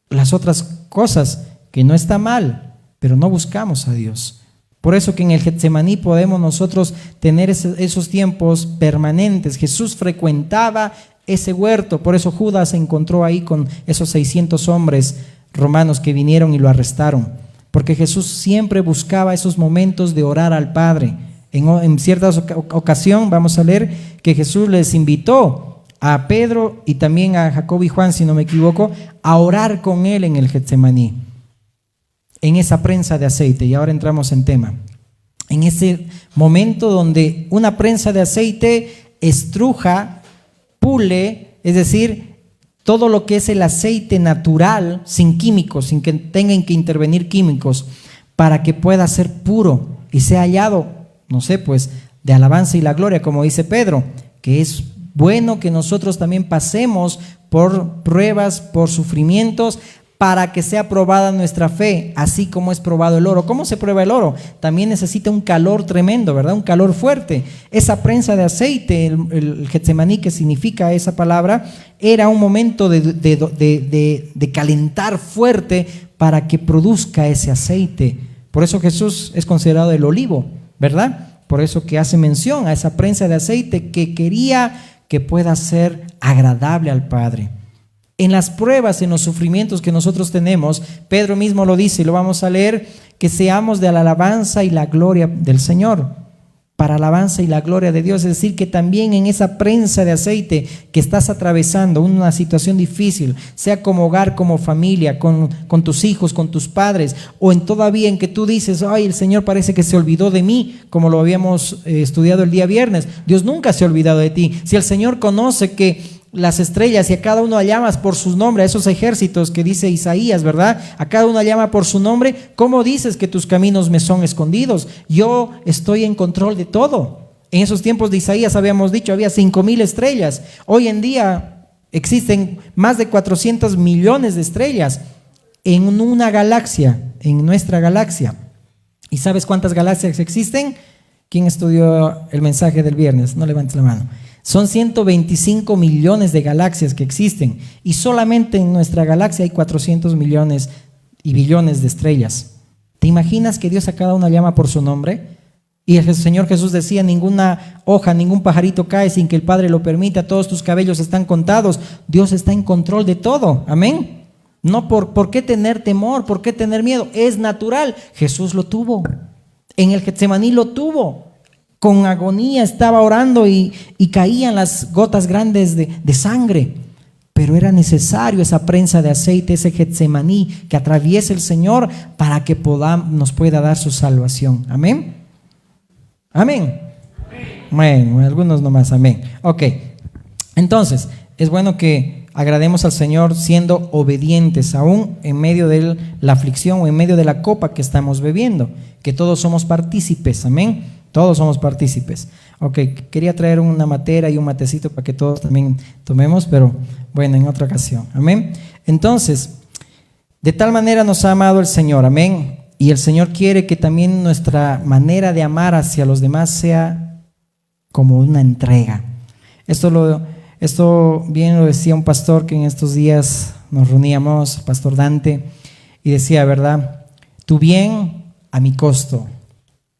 las otras cosas, que no está mal, pero no buscamos a Dios. Por eso que en el Getsemaní podemos nosotros tener esos tiempos permanentes. Jesús frecuentaba ese huerto, por eso Judas se encontró ahí con esos 600 hombres romanos que vinieron y lo arrestaron, porque Jesús siempre buscaba esos momentos de orar al Padre. En cierta ocasión vamos a leer que Jesús les invitó a Pedro y también a Jacobo y Juan, si no me equivoco, a orar con él en el Getsemaní, en esa prensa de aceite. Y ahora entramos en tema. En ese momento donde una prensa de aceite estruja, pule, es decir, todo lo que es el aceite natural, sin químicos, sin que tengan que intervenir químicos, para que pueda ser puro y sea hallado, no sé, pues, de alabanza y la gloria, como dice Pedro, que es bueno que nosotros también pasemos por pruebas, por sufrimientos, para que sea probada nuestra fe, así como es probado el oro. ¿Cómo se prueba el oro? También necesita un calor tremendo, ¿verdad? Un calor fuerte. Esa prensa de aceite, el Getsemaní, que significa esa palabra, era un momento de calentar fuerte para que produzca ese aceite. Por eso Jesús es considerado el olivo, ¿verdad? Por eso que hace mención a esa prensa de aceite que quería que pueda ser agradable al Padre. En las pruebas, en los sufrimientos que nosotros tenemos, Pedro mismo lo dice y lo vamos a leer, que seamos de la alabanza y la gloria del Señor, para alabanza y la gloria de Dios. Es decir, que también en esa prensa de aceite que estás atravesando una situación difícil, sea como hogar, como familia, con tus hijos, con tus padres, o en todavía en que tú dices, ay, el Señor parece que se olvidó de mí, como lo habíamos estudiado el día viernes. Dios nunca se ha olvidado de ti. Si el Señor conoce que las estrellas y a cada uno llamas por su nombre, a esos ejércitos que dice Isaías, ¿verdad? A cada uno llama por su nombre. ¿Cómo dices que tus caminos me son escondidos? Yo estoy en control de todo. En esos tiempos de Isaías habíamos dicho, había 5,000 estrellas. Hoy en día existen más de 400 millones de estrellas en una galaxia, en nuestra galaxia. ¿Y sabes cuántas galaxias existen? ¿Quién estudió el mensaje del viernes? No levantes la mano. Son 125 millones de galaxias que existen y solamente en nuestra galaxia hay 400 millones y billones de estrellas. ¿Te imaginas que Dios a cada una llama por su nombre? Y el Señor Jesús decía, ninguna hoja, ningún pajarito cae sin que el Padre lo permita, todos tus cabellos están contados. Dios está en control de todo, amén. No ¿por qué tener temor? ¿Por qué tener miedo? Es natural. Jesús lo tuvo, en el Getsemaní lo tuvo. Con agonía estaba orando y caían las gotas grandes de sangre. Pero era necesario esa prensa de aceite, ese Getsemaní que atraviese el Señor para que nos pueda dar su salvación. Amén. Amén. Bueno, algunos nomás, amén. Ok, entonces es bueno que agrademos al Señor siendo obedientes aún en medio de la aflicción o en medio de la copa que estamos bebiendo, que todos somos partícipes, amén. Todos somos partícipes. Ok, quería traer una matera y un matecito para que todos también tomemos, pero bueno, en otra ocasión. Amén. Entonces, de tal manera nos ha amado el Señor, amén. Y el Señor quiere que también nuestra manera de amar hacia los demás sea como una entrega. Esto bien lo decía un pastor que en estos días nos reuníamos, el pastor Dante, y decía, ¿verdad? Tu bien a mi costo.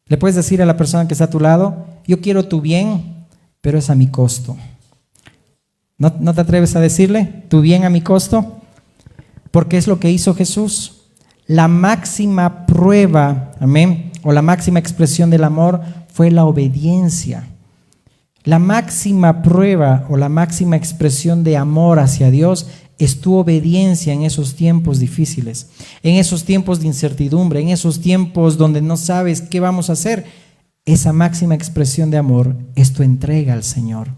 Le puedes decir a la persona que está a tu lado, yo quiero tu bien, pero es a mi costo. ¿No te atreves a decirle tu bien a mi costo? Porque es lo que hizo Jesús. La máxima prueba, amén, o la máxima expresión del amor fue la obediencia. La máxima prueba o la máxima expresión de amor hacia Dios es tu obediencia en esos tiempos difíciles, en esos tiempos de incertidumbre, en esos tiempos donde no sabes qué vamos a hacer. Esa máxima expresión de amor es tu entrega al Señor.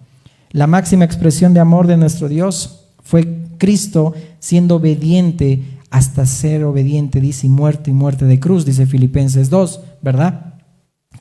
La máxima expresión de amor de nuestro Dios fue Cristo siendo obediente hasta ser obediente, dice, y muerte de cruz, dice Filipenses 2, ¿verdad?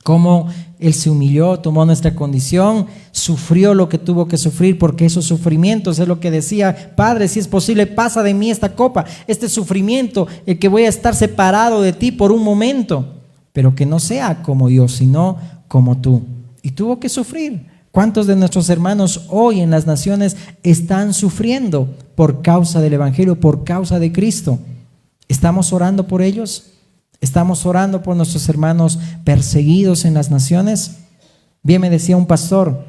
Cómo Él se humilló, tomó nuestra condición, sufrió lo que tuvo que sufrir, porque esos sufrimientos es lo que decía: Padre, si es posible, pasa de mí esta copa, este sufrimiento, el que voy a estar separado de ti por un momento, pero que no sea como yo, sino como tú. Y tuvo que sufrir. ¿Cuántos de nuestros hermanos hoy en las naciones están sufriendo por causa del Evangelio, por causa de Cristo? ¿Estamos orando por ellos? ¿Estamos orando por nuestros hermanos perseguidos en las naciones? Bien me decía un pastor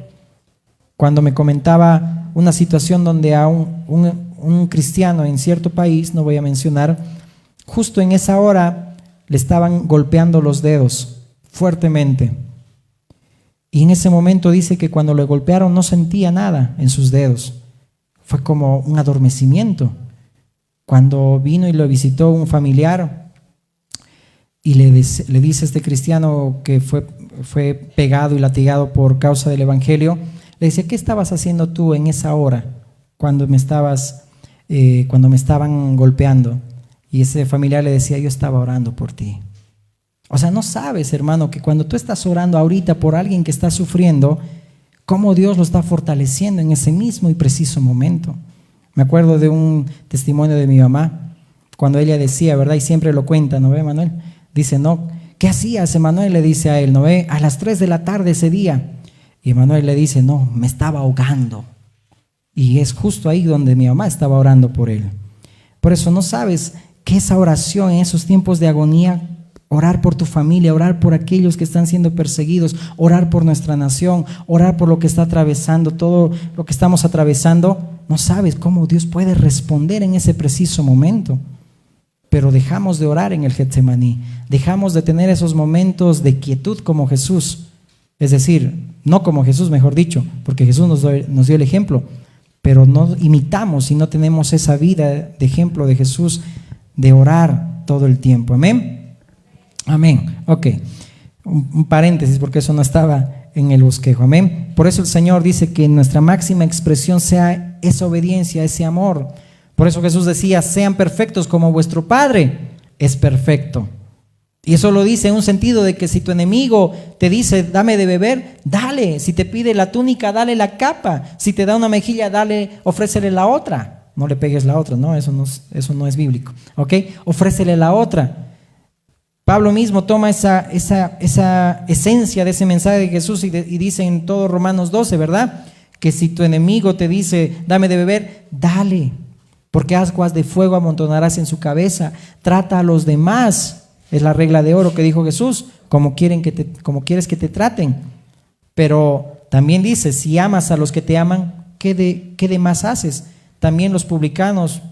cuando me comentaba una situación donde a un cristiano en cierto país, no voy a mencionar, justo en esa hora le estaban golpeando los dedos fuertemente. Y en ese momento dice que cuando le golpearon no sentía nada en sus dedos. Fue como un adormecimiento. Cuando vino y lo visitó un familiar y le dice este cristiano que fue pegado y latigado por causa del Evangelio, le dice: ¿qué estabas haciendo tú en esa hora cuando me estaban golpeando? Y ese familiar le decía: yo estaba orando por ti. O sea, no sabes, hermano, que cuando tú estás orando ahorita por alguien que está sufriendo, cómo Dios lo está fortaleciendo en ese mismo y preciso momento. Me acuerdo de un testimonio de mi mamá, cuando ella decía, ¿verdad? Y siempre lo cuenta, ¿no ve, Manuel? Dice: no, ¿qué hacías, Emanuel? Le dice a él, ¿no ve? A las 3 de la tarde ese día. Y Emanuel le dice: no, me estaba ahogando. Y es justo ahí donde mi mamá estaba orando por él. Por eso no sabes que esa oración en esos tiempos de agonía, orar por tu familia, orar por aquellos que están siendo perseguidos, orar por nuestra nación, orar por lo que está atravesando, todo lo que estamos atravesando, no sabes cómo Dios puede responder en ese preciso momento. Pero dejamos de orar en el Getsemaní, dejamos de tener esos momentos de quietud como Jesús, es decir, no como Jesús, mejor dicho, porque Jesús nos dio el ejemplo, pero no imitamos y no tenemos esa vida de ejemplo de Jesús de orar todo el tiempo. Amén. Amén. Ok. Un paréntesis porque eso no estaba en el bosquejo. Amén. Por eso el Señor dice que nuestra máxima expresión sea esa obediencia, ese amor. Por eso Jesús decía: sean perfectos como vuestro Padre es perfecto. Y eso lo dice en un sentido de que si tu enemigo te dice: dame de beber, dale. Si te pide la túnica, dale la capa. Si te da una mejilla, ofrécele la otra. No le pegues la otra, no, eso no es bíblico. ¿Ok? Ofrécele la otra. Pablo mismo toma esa esencia de ese mensaje de Jesús y dice en todo Romanos 12, ¿verdad? Que si tu enemigo te dice: dame de beber, dale, porque aguas de fuego amontonarás en su cabeza. Trata a los demás, es la regla de oro que dijo Jesús, como quieres que te traten. Pero también dice: si amas a los que te aman, ¿qué de más haces? También los publicanos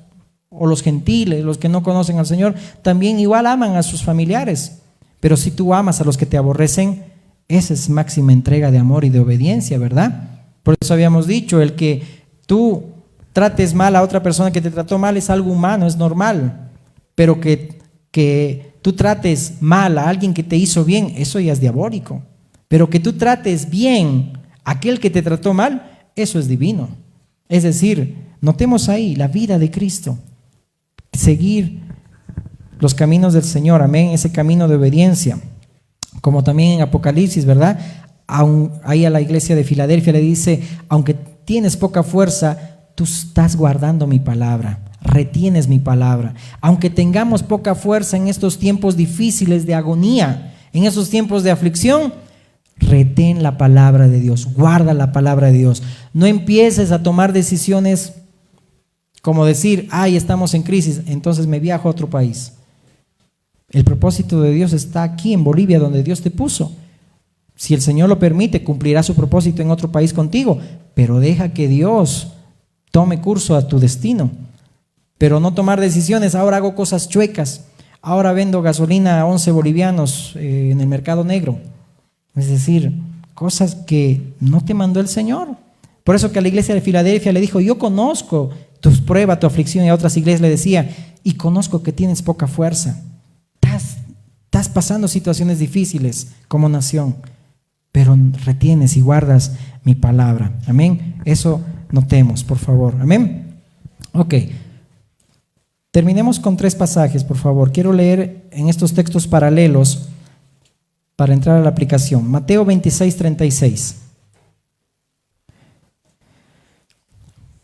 o los gentiles, los que no conocen al Señor, también igual aman a sus familiares. Pero si tú amas a los que te aborrecen, esa es máxima entrega de amor y de obediencia, ¿verdad? Por eso habíamos dicho, el que tú trates mal a otra persona que te trató mal es algo humano, es normal. Pero que tú trates mal a alguien que te hizo bien, eso ya es diabólico. Pero que tú trates bien a aquel que te trató mal, eso es divino. Es decir, notemos ahí la vida de Cristo. Seguir los caminos del Señor, amén, ese camino de obediencia, como también en Apocalipsis, ¿verdad? Ahí a la iglesia de Filadelfia le dice: aunque tienes poca fuerza, tú estás guardando mi palabra, retienes mi palabra. Aunque tengamos poca fuerza en estos tiempos difíciles de agonía, en esos tiempos de aflicción, retén la palabra de Dios, guarda la palabra de Dios. No empieces a tomar decisiones como decir: ay, estamos en crisis, entonces me viajo a otro país. El propósito de Dios está aquí en Bolivia, donde Dios te puso. Si el Señor lo permite, cumplirá su propósito en otro país contigo, pero deja que Dios tome curso a tu destino. Pero no tomar decisiones: ahora hago cosas chuecas, ahora vendo gasolina a 11 bolivianos en el mercado negro. Es decir, cosas que no te mandó el Señor. Por eso que a la iglesia de Filadelfia le dijo, yo conozco tu prueba, tu aflicción, y a otras iglesias le decía, y conozco que tienes poca fuerza. Estás pasando situaciones difíciles como nación, pero retienes y guardas mi palabra. Amén. Eso notemos, por favor. Amén. Ok. Terminemos con 3 pasajes, por favor. Quiero leer en estos textos paralelos para entrar a la aplicación. Mateo 26:36.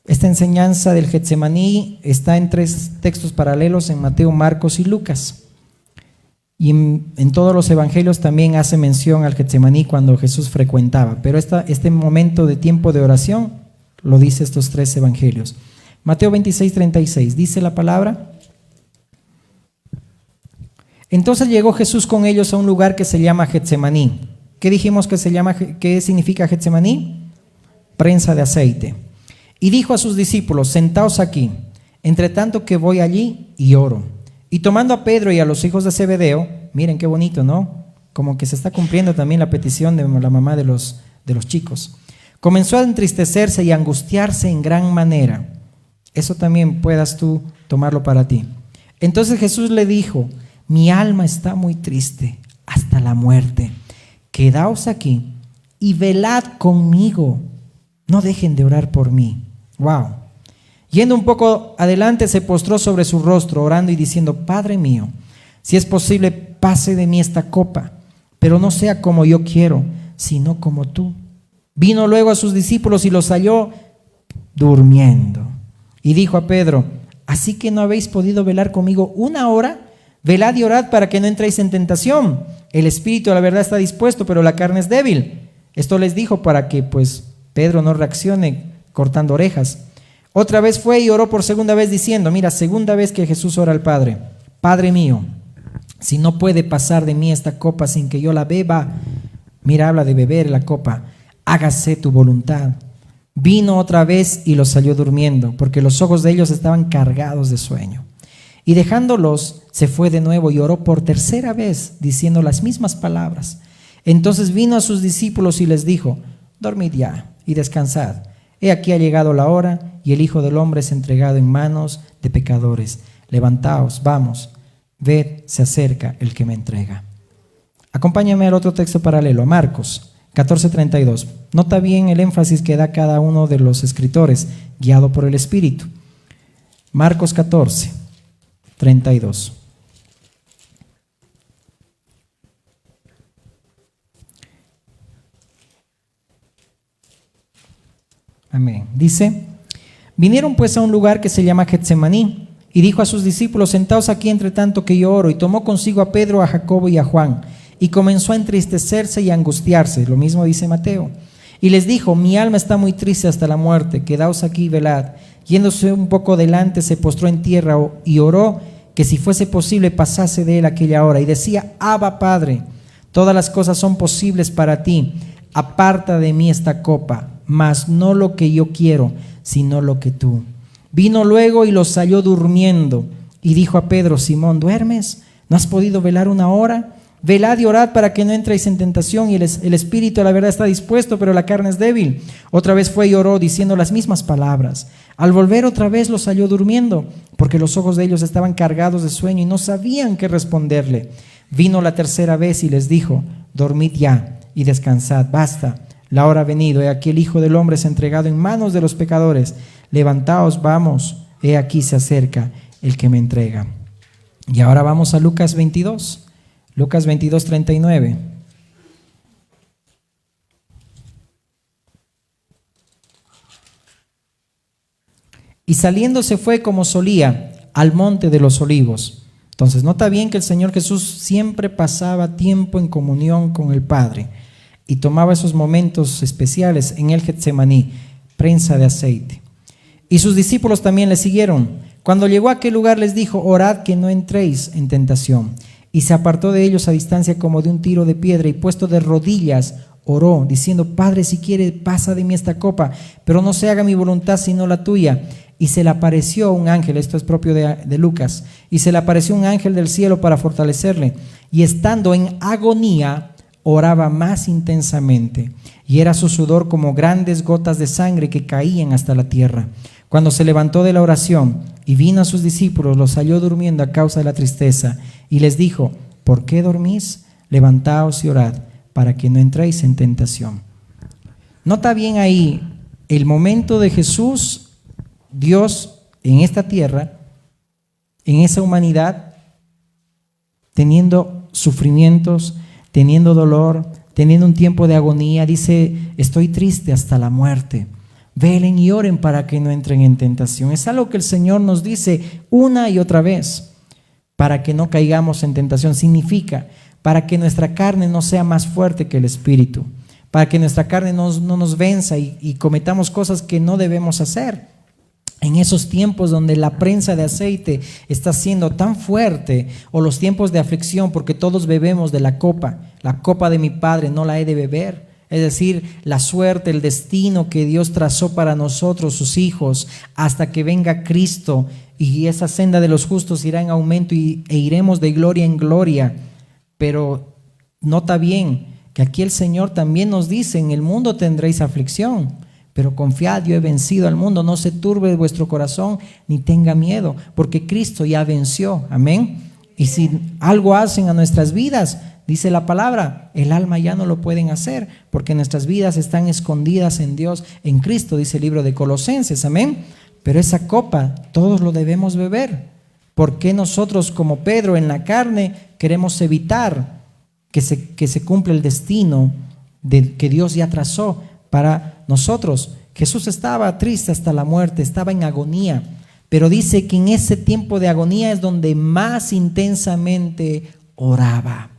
Esta enseñanza del Getsemaní está en 3 textos paralelos en Mateo, Marcos y Lucas. Y en todos los evangelios también hace mención al Getsemaní cuando Jesús frecuentaba. Pero este momento de tiempo de oración lo dice estos 3 evangelios. Mateo 26:36, dice la palabra. Entonces llegó Jesús con ellos a un lugar que se llama Getsemaní. ¿Qué dijimos que se llama? ¿Qué significa Getsemaní? Prensa de aceite. Y dijo a sus discípulos, sentaos aquí, entre tanto que voy allí y oro. Y tomando a Pedro y a los hijos de Zebedeo, miren qué bonito, ¿no? Como que se está cumpliendo también la petición de la mamá de los chicos. Comenzó a entristecerse y a angustiarse en gran manera. Eso también puedas tú tomarlo para ti. Entonces Jesús le dijo, mi alma está muy triste hasta la muerte. Quedaos aquí y velad conmigo. No dejen de orar por mí. Wow. Yendo un poco adelante, se postró sobre su rostro, orando y diciendo, Padre mío, si es posible, pase de mí esta copa, pero no sea como yo quiero, sino como tú. Vino luego a sus discípulos y los halló durmiendo. Y dijo a Pedro, ¿así que no habéis podido velar conmigo 1 hora? Velad y orad para que no entréis en tentación. El espíritu a la verdad está dispuesto, pero la carne es débil. Esto les dijo para que Pedro no reaccione cortando orejas. Otra vez fue y oró por segunda vez diciendo, mira, segunda vez que Jesús ora al Padre, Padre mío, si no puede pasar de mí esta copa sin que yo la beba, mira, habla de beber la copa, hágase tu voluntad. Vino otra vez y los halló durmiendo, porque los ojos de ellos estaban cargados de sueño. Y dejándolos, se fue de nuevo y oró por tercera vez, diciendo las mismas palabras. Entonces vino a sus discípulos y les dijo, dormid ya y descansad. He aquí ha llegado la hora y el Hijo del Hombre es entregado en manos de pecadores. Levantaos, vamos, ved, se acerca el que me entrega. Acompáñame al otro texto paralelo, a Marcos 14:32. Nota bien el énfasis que da cada uno de los escritores, guiado por el Espíritu. Marcos 14:32. Amén. Dice, vinieron pues a un lugar que se llama Getsemaní, y dijo a sus discípulos, sentaos aquí entre tanto que yo oro, y tomó consigo a Pedro, a Jacobo y a Juan, y comenzó a entristecerse y a angustiarse, lo mismo dice Mateo, y les dijo, mi alma está muy triste hasta la muerte, quedaos aquí y velad. Yéndose un poco delante, se postró en tierra y oró que si fuese posible pasase de él aquella hora, y decía, Abba Padre, todas las cosas son posibles para ti, aparta de mí esta copa, mas no lo que yo quiero, sino lo que tú. Vino luego y los halló durmiendo, y dijo a Pedro, Simón, ¿duermes? ¿No has podido velar 1 hora? Velad y orad para que no entréis en tentación, y el espíritu a la verdad está dispuesto, pero la carne es débil. Otra vez fue y oró, diciendo las mismas palabras. Al volver otra vez los halló durmiendo, porque los ojos de ellos estaban cargados de sueño y no sabían qué responderle. Vino la tercera vez y les dijo, dormid ya y descansad, basta. La hora ha venido, he aquí el Hijo del Hombre es entregado en manos de los pecadores. Levantaos, vamos, he aquí se acerca el que me entrega. Y ahora vamos a Lucas 22, Lucas 22:39. Y saliendo se fue como solía al monte de los olivos. Entonces nota bien que el Señor Jesús siempre pasaba tiempo en comunión con el Padre y tomaba esos momentos especiales en el Getsemaní, prensa de aceite. Y sus discípulos también le siguieron. Cuando llegó a aquel lugar les dijo, orad que no entréis en tentación. Y se apartó de ellos a distancia como de un tiro de piedra, y puesto de rodillas oró, diciendo, Padre, si quiere, pasa de mí esta copa, pero no se haga mi voluntad sino la tuya. y se le apareció un ángel, esto es propio de Lucas, y se le apareció un ángel del cielo para fortalecerle, y estando en agonía, oraba más intensamente, y era su sudor como grandes gotas de sangre que caían hasta la tierra. Cuando se levantó de la oración y vino a sus discípulos, los halló durmiendo a causa de la tristeza, y les dijo: ¿por qué dormís? Levantaos y orad, para que no entréis en tentación. Nota bien ahí el momento de Jesús, Dios en esta tierra, en esa humanidad, teniendo sufrimientos, teniendo dolor, teniendo un tiempo de agonía. Dice: estoy triste hasta la muerte. Velen y oren para que no entren en tentación. Es algo que el Señor nos dice una y otra vez, para que no caigamos en tentación. Significa, para que nuestra carne no sea más fuerte que el Espíritu, para que nuestra carne no nos venza y cometamos cosas que no debemos hacer. En esos tiempos donde la prensa de aceite está siendo tan fuerte, o los tiempos de aflicción, porque todos bebemos de la copa de mi Padre no la he de beber. Es decir, la suerte, el destino que Dios trazó para nosotros, sus hijos, hasta que venga Cristo, y esa senda de los justos irá en aumento e iremos de gloria en gloria. Pero nota bien que aquí el Señor también nos dice: en el mundo tendréis aflicción, pero confiad, yo he vencido al mundo. No se turbe vuestro corazón ni tenga miedo, porque Cristo ya venció. Amén. Y si algo hacen a nuestras vidas, dice la palabra, el alma ya no lo pueden hacer, porque nuestras vidas están escondidas en Dios, en Cristo, dice el libro de Colosenses. Amén. Pero esa copa todos lo debemos beber. ¿Por qué nosotros, como Pedro, en la carne queremos evitar que se cumpla el destino que Dios ya trazó para nosotros? Jesús estaba triste hasta la muerte, estaba en agonía, pero dice que en ese tiempo de agonía es donde más intensamente oraba.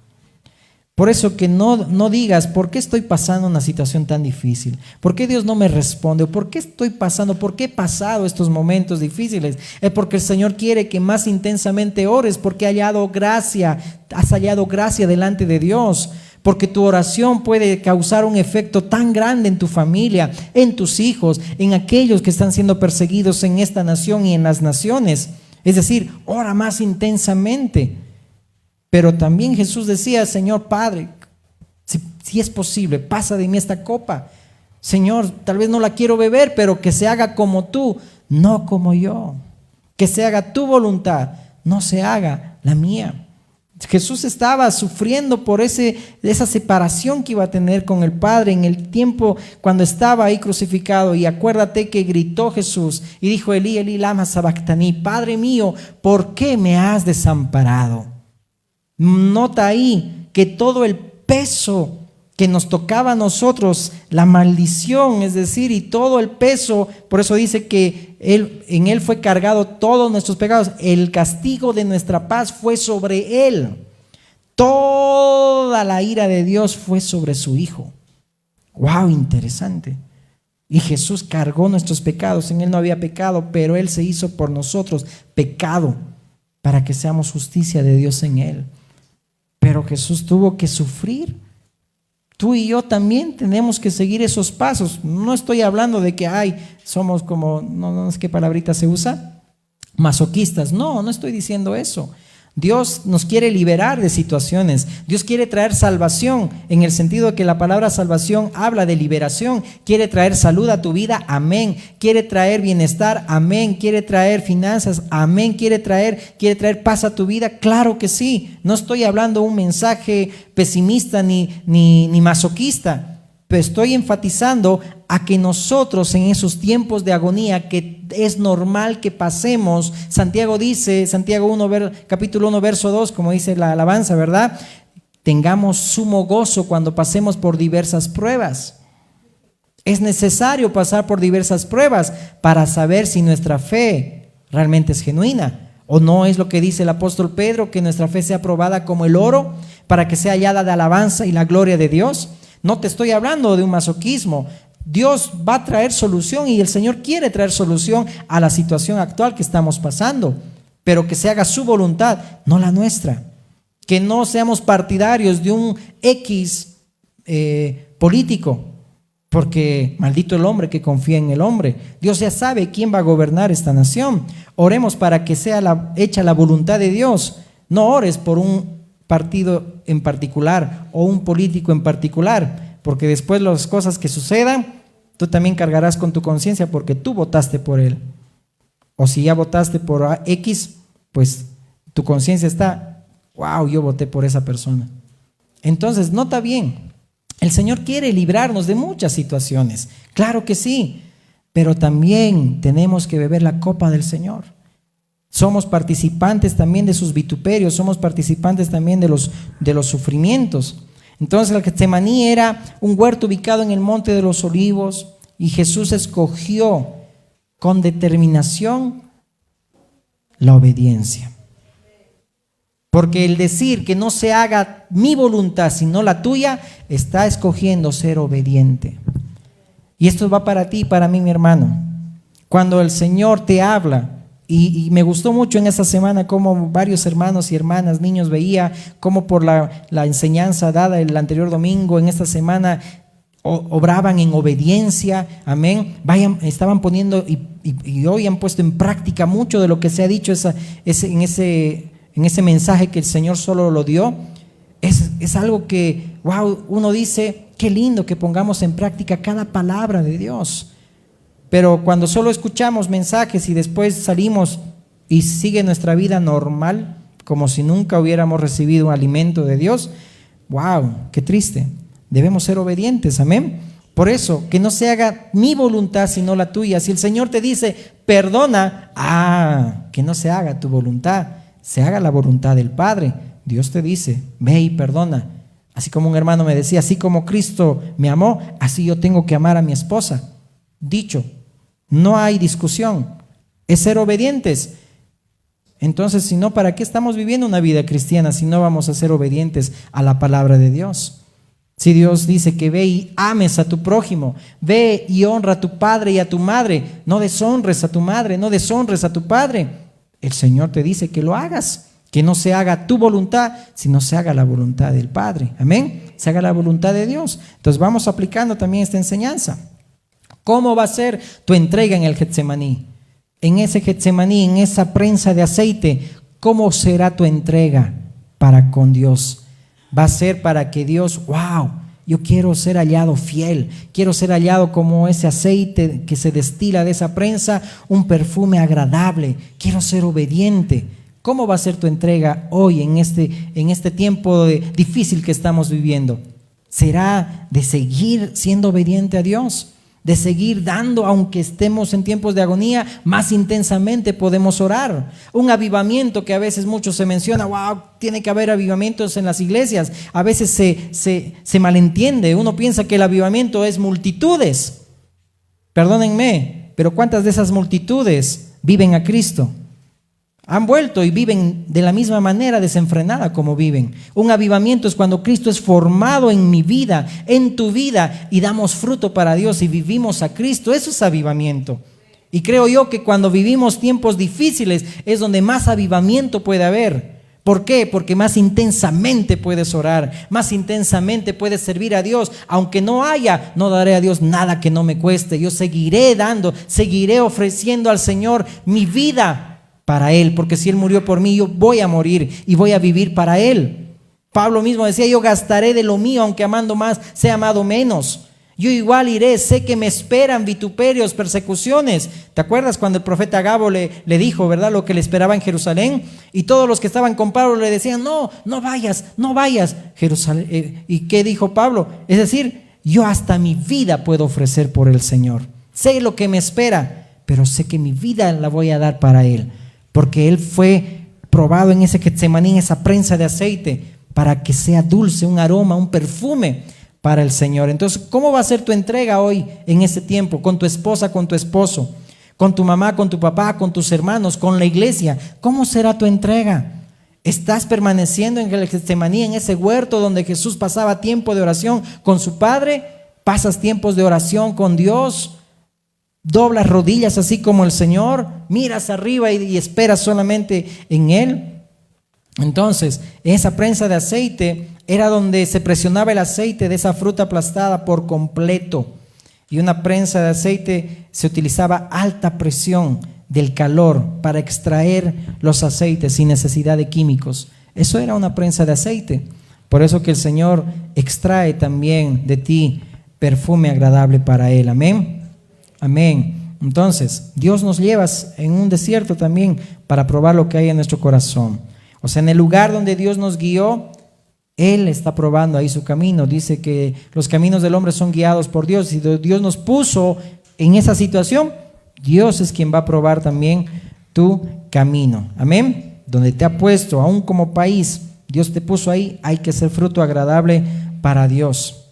Por eso que no digas: ¿por qué estoy pasando una situación tan difícil? ¿Por qué Dios no me responde? ¿Por qué estoy pasando? ¿Por qué he pasado estos momentos difíciles? Es porque el Señor quiere que más intensamente ores, porque has hallado gracia delante de Dios. Porque tu oración puede causar un efecto tan grande en tu familia, en tus hijos, en aquellos que están siendo perseguidos en esta nación y en las naciones. Es decir, ora más intensamente. Pero también Jesús decía: Señor Padre, si es posible, pasa de mí esta copa. Señor, tal vez no la quiero beber, pero que se haga como tú, no como yo. Que se haga tu voluntad, no se haga la mía. Jesús estaba sufriendo por esa separación que iba a tener con el Padre en el tiempo cuando estaba ahí crucificado. Y acuérdate que gritó Jesús y dijo: Elí, Elí, lama sabactani, Padre mío, ¿por qué me has desamparado? Nota ahí que todo el peso que nos tocaba a nosotros, la maldición, es decir, y todo el peso, por eso dice que en él fue cargado todos nuestros pecados, el castigo de nuestra paz fue sobre él, toda la ira de Dios fue sobre su Hijo. Wow, interesante. Y Jesús cargó nuestros pecados. En él no había pecado, pero él se hizo por nosotros pecado para que seamos justicia de Dios en él. Pero Jesús tuvo que sufrir. Tú y yo también tenemos que seguir esos pasos. No estoy hablando de que somos como, no es qué palabrita se usa, masoquistas. No estoy diciendo eso. Dios nos quiere liberar de situaciones. Dios quiere traer salvación, en el sentido de que la palabra salvación habla de liberación. Quiere traer salud a tu vida, amén. Quiere traer bienestar, amén. Quiere traer finanzas, amén. Quiere traer paz a tu vida, claro que sí. No estoy hablando un mensaje pesimista ni masoquista. Pero estoy enfatizando a que nosotros en esos tiempos de agonía que es normal que pasemos, Santiago dice, capítulo 1, verso 2, como dice la alabanza, ¿verdad? Tengamos sumo gozo cuando pasemos por diversas pruebas. Es necesario pasar por diversas pruebas para saber si nuestra fe realmente es genuina. ¿O no es lo que dice el apóstol Pedro, que nuestra fe sea probada como el oro para que sea hallada de alabanza y la gloria de Dios? No te estoy hablando de un masoquismo. Dios va a traer solución y el Señor quiere traer solución a la situación actual que estamos pasando, pero que se haga su voluntad, no la nuestra. Que no seamos partidarios de un X político, porque maldito el hombre que confía en el hombre. Dios ya sabe quién va a gobernar esta nación. Oremos para que sea hecha la voluntad de Dios. No ores por un partido en particular o un político en particular, porque después las cosas que sucedan, tú también cargarás con tu conciencia porque tú votaste por él. O si ya votaste por X, pues tu conciencia está, wow, yo voté por esa persona. Entonces, nota bien, el Señor quiere librarnos de muchas situaciones, claro que sí, pero también tenemos que beber la copa del Señor. Somos participantes también de sus vituperios, somos participantes también de los sufrimientos. Entonces el Getsemaní era un huerto ubicado en el Monte de los Olivos y Jesús escogió con determinación la obediencia. Porque el decir que no se haga mi voluntad sino la tuya, está escogiendo ser obediente. Y esto va para ti y para mí, mi hermano. Cuando el Señor te habla, y me gustó mucho en esta semana cómo varios hermanos y hermanas, niños, veía cómo por la enseñanza dada el anterior domingo, en esta semana obraban en obediencia, amén. Estaban poniendo y hoy han puesto en práctica mucho de lo que se ha dicho en ese mensaje que el Señor solo lo dio. Es algo que, wow, uno dice, qué lindo que pongamos en práctica cada palabra de Dios. Pero cuando solo escuchamos mensajes y después salimos y sigue nuestra vida normal, como si nunca hubiéramos recibido un alimento de Dios, wow, qué triste. Debemos ser obedientes, amén. Por eso, que no se haga mi voluntad sino la tuya. Si el Señor te dice, perdona, que no se haga tu voluntad, se haga la voluntad del Padre. Dios te dice, ve y perdona. Así como un hermano me decía, así como Cristo me amó, así yo tengo que amar a mi esposa. Dicho, no hay discusión, es ser obedientes. Entonces, si no, ¿para qué estamos viviendo una vida cristiana si no vamos a ser obedientes a la palabra de Dios? Si Dios dice que ve y ames a tu prójimo, ve y honra a tu padre y a tu madre, no deshonres a tu madre, no deshonres a tu padre. El Señor te dice que lo hagas, que no se haga tu voluntad, sino se haga la voluntad del Padre. Amén. Se haga la voluntad de Dios. Entonces vamos aplicando también esta enseñanza. ¿Cómo va a ser tu entrega en el Getsemaní? En ese Getsemaní, en esa prensa de aceite, ¿cómo será tu entrega para con Dios? Va a ser para que Dios, wow, yo quiero ser hallado fiel, quiero ser hallado como ese aceite que se destila de esa prensa, un perfume agradable, quiero ser obediente. ¿Cómo va a ser tu entrega hoy en este tiempo difícil que estamos viviendo? ¿Será de seguir siendo obediente a Dios? De seguir dando, aunque estemos en tiempos de agonía, más intensamente podemos orar. Un avivamiento que a veces mucho se menciona, wow, tiene que haber avivamientos en las iglesias. A veces se malentiende, uno piensa que el avivamiento es multitudes. Perdónenme, pero ¿cuántas de esas multitudes viven a Cristo? Han vuelto y viven de la misma manera desenfrenada como viven. Un avivamiento es cuando Cristo es formado en mi vida, en tu vida, y damos fruto para Dios y vivimos a Cristo. Eso es avivamiento. Y creo yo que cuando vivimos tiempos difíciles es donde más avivamiento puede haber. ¿Por qué? Porque más intensamente puedes orar, más intensamente puedes servir a Dios. Aunque no haya, no daré a Dios nada que no me cueste. Yo seguiré dando, seguiré ofreciendo al Señor mi vida para Él, porque si Él murió por mí, yo voy a morir y voy a vivir para Él. Pablo mismo decía, yo gastaré de lo mío, aunque amando más, sea amado menos. Yo igual iré, sé que me esperan vituperios, persecuciones. ¿Te acuerdas cuando el profeta Agabo le dijo, verdad, lo que le esperaba en Jerusalén? Y todos los que estaban con Pablo le decían, no vayas. Jerusalén. ¿Y qué dijo Pablo? Es decir, yo hasta mi vida puedo ofrecer por el Señor. Sé lo que me espera, pero sé que mi vida la voy a dar para Él. Porque Él fue probado en ese Getsemaní, en esa prensa de aceite, para que sea dulce, un aroma, un perfume para el Señor. Entonces, ¿cómo va a ser tu entrega hoy en este tiempo? Con tu esposa, con tu esposo, con tu mamá, con tu papá, con tus hermanos, con la iglesia. ¿Cómo será tu entrega? ¿Estás permaneciendo en el Getsemaní, en ese huerto donde Jesús pasaba tiempo de oración con su Padre? ¿Pasas tiempos de oración con Dios? ¿Doblas rodillas así como el Señor? ¿Miras arriba y esperas solamente en Él? Entonces, esa prensa de aceite era donde se presionaba el aceite de esa fruta aplastada por completo. Y una prensa de aceite se utilizaba alta presión del calor para extraer los aceites sin necesidad de químicos. Eso era una prensa de aceite. Por eso que el Señor extrae también de ti perfume agradable para Él. Amén. Amén. Entonces, Dios nos lleva en un desierto también para probar lo que hay en nuestro corazón. O sea, en el lugar donde Dios nos guió, Él está probando ahí su camino. Dice que los caminos del hombre son guiados por Dios. Y Dios nos puso en esa situación, Dios es quien va a probar también tu camino. Amén. Donde te ha puesto, aún como país, Dios te puso ahí, hay que ser fruto agradable para Dios.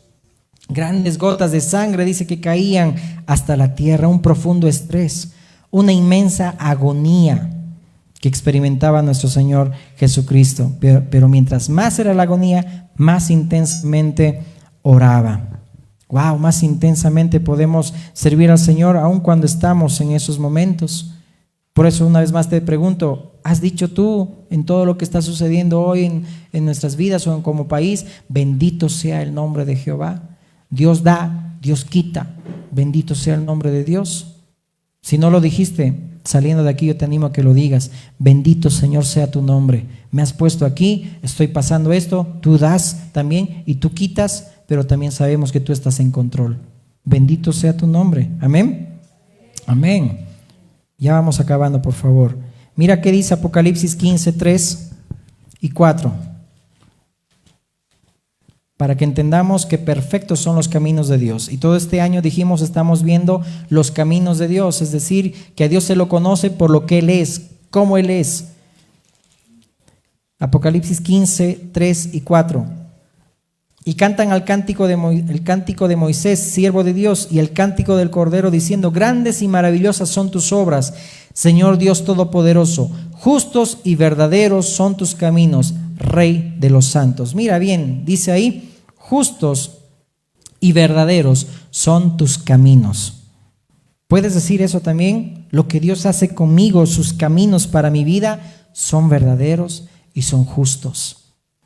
Grandes gotas de sangre, dice que caían hasta la tierra, un profundo estrés, una inmensa agonía que experimentaba nuestro Señor Jesucristo. Pero mientras más era la agonía, más intensamente oraba. Wow, más intensamente podemos servir al Señor aun cuando estamos en esos momentos. Por eso una vez más te pregunto, ¿has dicho tú en todo lo que está sucediendo hoy en nuestras vidas o como país, bendito sea el nombre de Jehová? Dios da, Dios quita, bendito sea el nombre de Dios. Si no lo dijiste, saliendo de aquí yo te animo a que lo digas. Bendito Señor sea tu nombre. Me has puesto aquí, estoy pasando esto, tú das también y tú quitas, pero también sabemos que tú estás en control. Bendito sea tu nombre. Amén. Amén. Ya vamos acabando, por favor. Mira qué dice Apocalipsis 15, 3 y 4. Para que entendamos que perfectos son los caminos de Dios. Y todo este año dijimos, estamos viendo los caminos de Dios. Es decir, que a Dios se lo conoce por lo que Él es, cómo Él es. Apocalipsis 15, 3 y 4. Y cantan el cántico de Moisés, siervo de Dios, y el cántico del Cordero, diciendo: grandes y maravillosas son tus obras, Señor Dios Todopoderoso. Justos y verdaderos son tus caminos, Rey de los santos. Mira bien, dice ahí, justos y verdaderos son tus caminos. ¿Puedes decir eso también? Lo que Dios hace conmigo, sus caminos para mi vida son verdaderos y son justos.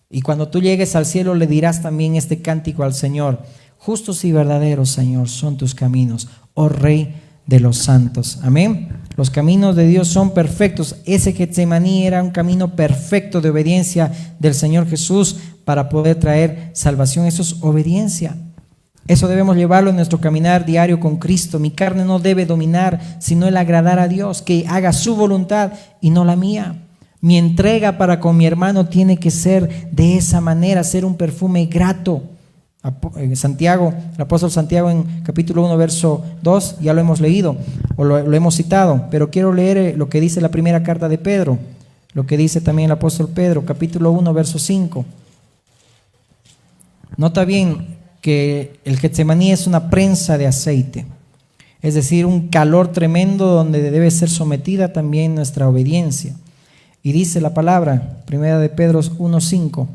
Y cuando tú llegues al cielo le dirás también este cántico al Señor: justos y verdaderos, Señor, son tus caminos, oh Rey de los santos. Amén. Los caminos de Dios son perfectos. Ese Getsemaní era un camino perfecto de obediencia del Señor Jesús para poder traer salvación. Eso es obediencia. Eso debemos llevarlo en nuestro caminar diario con Cristo. Mi carne no debe dominar, sino el agradar a Dios, que haga su voluntad y no la mía. Mi entrega para con mi hermano tiene que ser de esa manera, ser un perfume grato. Santiago, el apóstol Santiago en capítulo 1, verso 2, ya lo hemos leído o lo hemos citado, pero quiero leer lo que dice la primera carta de Pedro, lo que dice también el apóstol Pedro, capítulo 1, verso 5. Nota bien que el Getsemaní es una prensa de aceite, es decir, un calor tremendo donde debe ser sometida también nuestra obediencia. Y dice la palabra, primera de Pedro 1:5,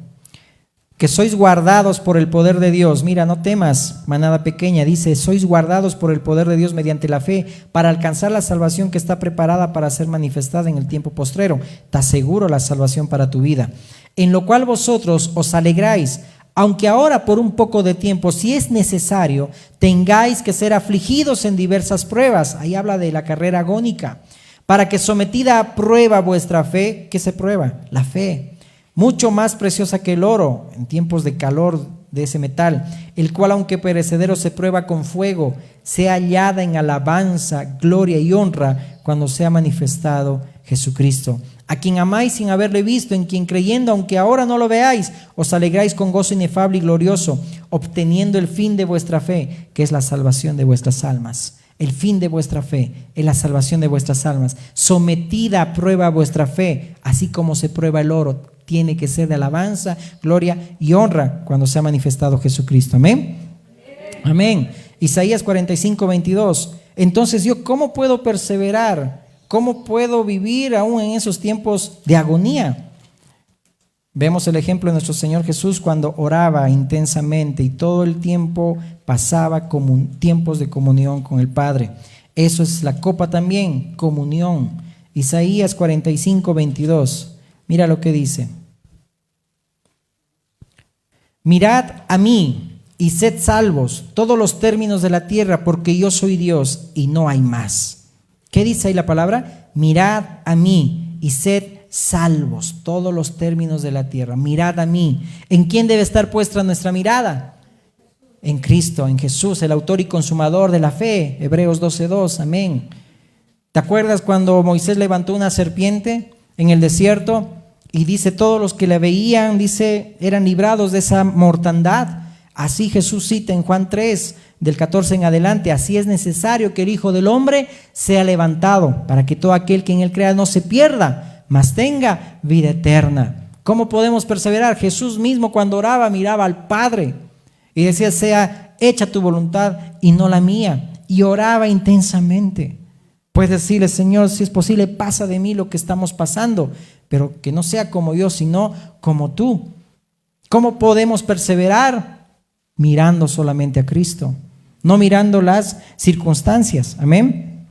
que sois guardados por el poder de Dios. Mira, no temas, manada pequeña, dice, sois guardados por el poder de Dios mediante la fe para alcanzar la salvación que está preparada para ser manifestada en el tiempo postrero. Te aseguro la salvación para tu vida, en lo cual vosotros os alegráis, aunque ahora por un poco de tiempo, si es necesario, tengáis que ser afligidos en diversas pruebas. Ahí habla de la carrera agónica. Para que sometida a prueba vuestra fe, ¿qué se prueba? La fe, mucho más preciosa que el oro en tiempos de calor de ese metal, el cual aunque perecedero se prueba con fuego, sea hallada en alabanza, gloria y honra cuando sea manifestado Jesucristo, a quien amáis sin haberle visto, en quien creyendo, aunque ahora no lo veáis, os alegráis con gozo inefable y glorioso, obteniendo el fin de vuestra fe, que es la salvación de vuestras almas. El fin de vuestra fe es la salvación de vuestras almas. Sometida a prueba vuestra fe, así como se prueba el oro, tiene que ser de alabanza, gloria y honra cuando se ha manifestado Jesucristo. Amén. Amén. Isaías 45:22. Entonces yo, ¿cómo puedo perseverar? ¿Cómo puedo vivir aún en esos tiempos de agonía? Vemos el ejemplo de nuestro Señor Jesús cuando oraba intensamente y todo el tiempo pasaba como tiempos de comunión con el Padre. Eso es la copa también, comunión. Isaías 45:22. Mira lo que dice. Mirad a mí, y sed salvos todos los términos de la tierra, porque yo soy Dios y no hay más. ¿Qué dice ahí la palabra? Mirad a mí y sed salvos todos los términos de la tierra. Mirad a mí. ¿En quién debe estar puesta nuestra mirada? En Cristo, en Jesús, el autor y consumador de la fe. Hebreos 12:2, amén. ¿Te acuerdas cuando Moisés levantó una serpiente en el desierto? Y dice, todos los que la veían, dice, eran librados de esa mortandad. Así Jesús cita en Juan 3, del 14 en adelante: así es necesario que el Hijo del Hombre sea levantado, para que todo aquel que en él crea no se pierda, mas tenga vida eterna. ¿Cómo podemos perseverar? Jesús mismo, cuando oraba, miraba al Padre y decía, sea hecha tu voluntad y no la mía. Y oraba intensamente. Puedes decirle, Señor, si es posible, pasa de mí lo que estamos pasando, pero que no sea como yo, sino como tú. ¿Cómo podemos perseverar? Mirando solamente a Cristo, no mirando las circunstancias. Amén.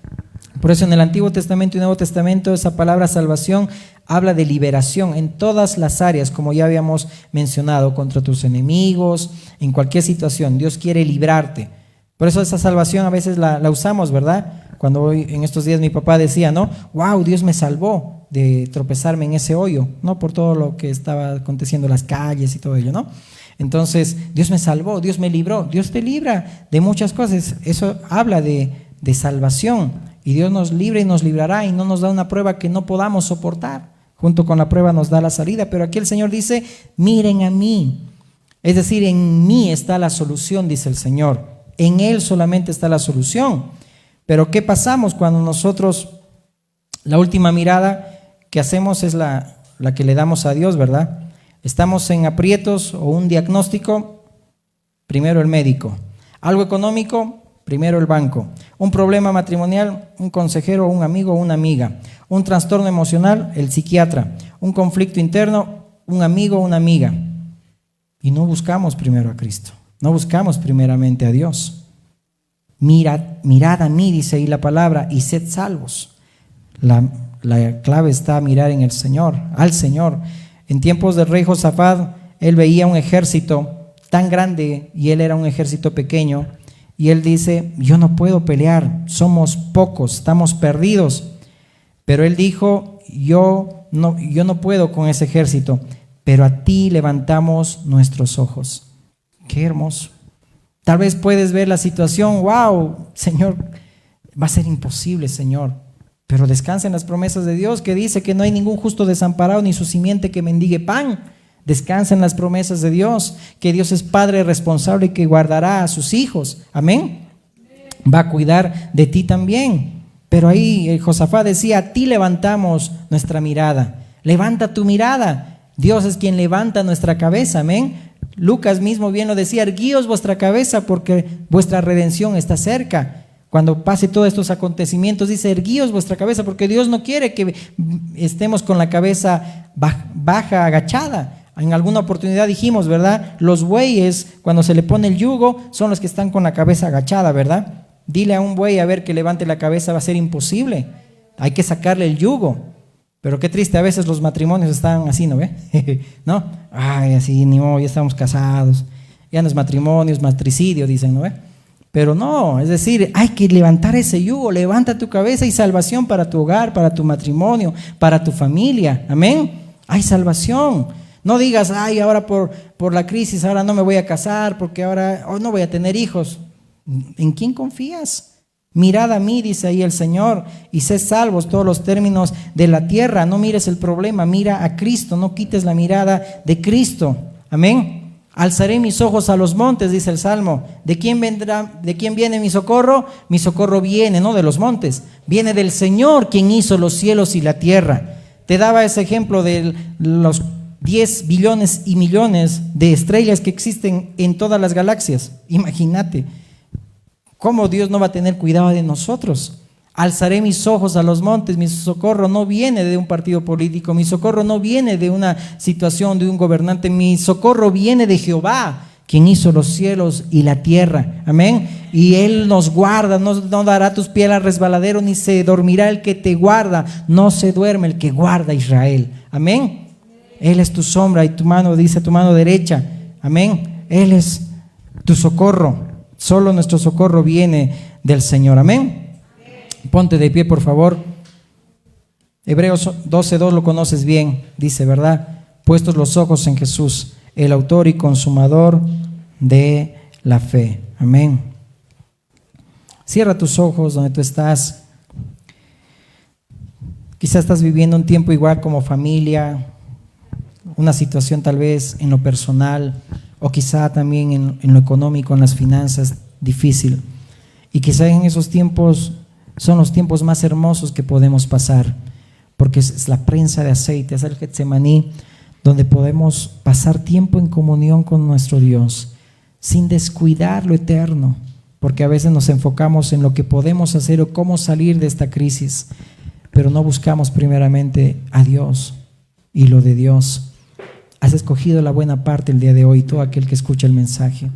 Por eso en el Antiguo Testamento y Nuevo Testamento esa palabra salvación habla de liberación en todas las áreas, como ya habíamos mencionado, contra tus enemigos, en cualquier situación. Dios quiere librarte. Por eso esa salvación a veces la usamos, ¿verdad? Cuando hoy, en estos días, mi papá decía, ¿no? Wow, Dios me salvó de tropezarme en ese hoyo, ¿no? Por todo lo que estaba aconteciendo en las calles y todo ello, ¿no? Entonces, Dios me salvó, Dios me libró. Dios te libra de muchas cosas. Eso habla de salvación. Y Dios nos libra y nos librará y no nos da una prueba que no podamos soportar. Junto con la prueba nos da la salida. Pero aquí el Señor dice, miren a mí. Es decir, en mí está la solución, dice el Señor. En Él solamente está la solución. Pero ¿qué pasamos cuando nosotros, la última mirada que hacemos es la que le damos a Dios, ¿verdad? Estamos en aprietos o un diagnóstico, primero el médico. Algo económico, primero el banco. Un problema matrimonial, un consejero, un amigo o una amiga. Un trastorno emocional, el psiquiatra. Un conflicto interno, un amigo o una amiga. Y no buscamos primero a Cristo. No buscamos primeramente a Dios. Mirad a mí, dice ahí la palabra, y sed salvos. La clave está mirar en el Señor, al Señor. En tiempos del rey Josafat, él veía un ejército tan grande y él era un ejército pequeño. Y él dice, yo no puedo pelear, somos pocos, estamos perdidos. Pero él dijo, yo no puedo con ese ejército, pero a ti levantamos nuestros ojos. Qué hermoso. Tal vez puedes ver la situación, wow, Señor, va a ser imposible, Señor. Pero descansa en las promesas de Dios, que dice que no hay ningún justo desamparado ni su simiente que mendigue pan. Descansa en las promesas de Dios, que Dios es Padre responsable y que guardará a sus hijos. Amén. Va a cuidar de ti también. Pero ahí Josafat decía, a ti levantamos nuestra mirada. Levanta tu mirada. Dios es quien levanta nuestra cabeza. Amén. Lucas mismo bien lo decía, erguíos vuestra cabeza porque vuestra redención está cerca. Cuando pase todos estos acontecimientos, dice, erguíos vuestra cabeza, porque Dios no quiere que estemos con la cabeza baja, agachada. En alguna oportunidad dijimos, ¿verdad? Los bueyes, cuando se le pone el yugo, son los que están con la cabeza agachada, ¿verdad? Dile a un buey a ver que levante la cabeza, va a ser imposible. Hay que sacarle el yugo. Pero qué triste, a veces los matrimonios están así, ¿no ve? ¿No? Ay, así, ni modo, ya estamos casados. Ya no es matrimonio, es matricidio, dicen, ¿no ve? Pero no, es decir, hay que levantar ese yugo, levanta tu cabeza y salvación para tu hogar, para tu matrimonio, para tu familia. Amén. Hay salvación. No digas, ay, ahora por la crisis, ahora no me voy a casar, porque ahora no voy a tener hijos. ¿En quién confías? Mirad a mí, dice ahí el Señor, y sed salvos todos los términos de la tierra. No mires el problema, mira a Cristo, no quites la mirada de Cristo. Amén. Alzaré mis ojos a los montes, dice el Salmo. ¿De quién viene mi socorro? Mi socorro viene, no de los montes, viene del Señor, quien hizo los cielos y la tierra. Te daba ese ejemplo de los 10 billones y millones de estrellas que existen en todas las galaxias. Imagínate, ¿cómo Dios no va a tener cuidado de nosotros? Alzaré mis ojos a los montes, mi socorro no viene de un partido político, mi socorro no viene de una situación de un gobernante, mi socorro viene de Jehová, quien hizo los cielos y la tierra. Amén. Y Él nos guarda, no dará tus pies al resbaladero, ni se dormirá el que te guarda, no se duerme el que guarda a Israel. Amén. Él es tu sombra y tu mano, dice tu mano derecha. Amén. Él es Tu socorro, solo nuestro socorro viene del Señor. Amén. Ponte de pie, por favor. Hebreos 12:2 lo conoces bien, dice, ¿verdad? Puestos los ojos en Jesús, el autor y consumador de la fe. Amén. Cierra tus ojos donde tú estás. Quizás estás viviendo un tiempo igual como familia, una situación tal vez en lo personal, o quizá también en lo económico, en las finanzas, difícil. Y quizá en esos tiempos son los tiempos más hermosos que podemos pasar, porque es la prensa de aceite, es el Getsemaní, donde podemos pasar tiempo en comunión con nuestro Dios, sin descuidar lo eterno, porque a veces nos enfocamos en lo que podemos hacer o cómo salir de esta crisis, pero no buscamos primeramente a Dios y lo de Dios. Has escogido la buena parte el día de hoy, todo aquel que escucha el mensaje.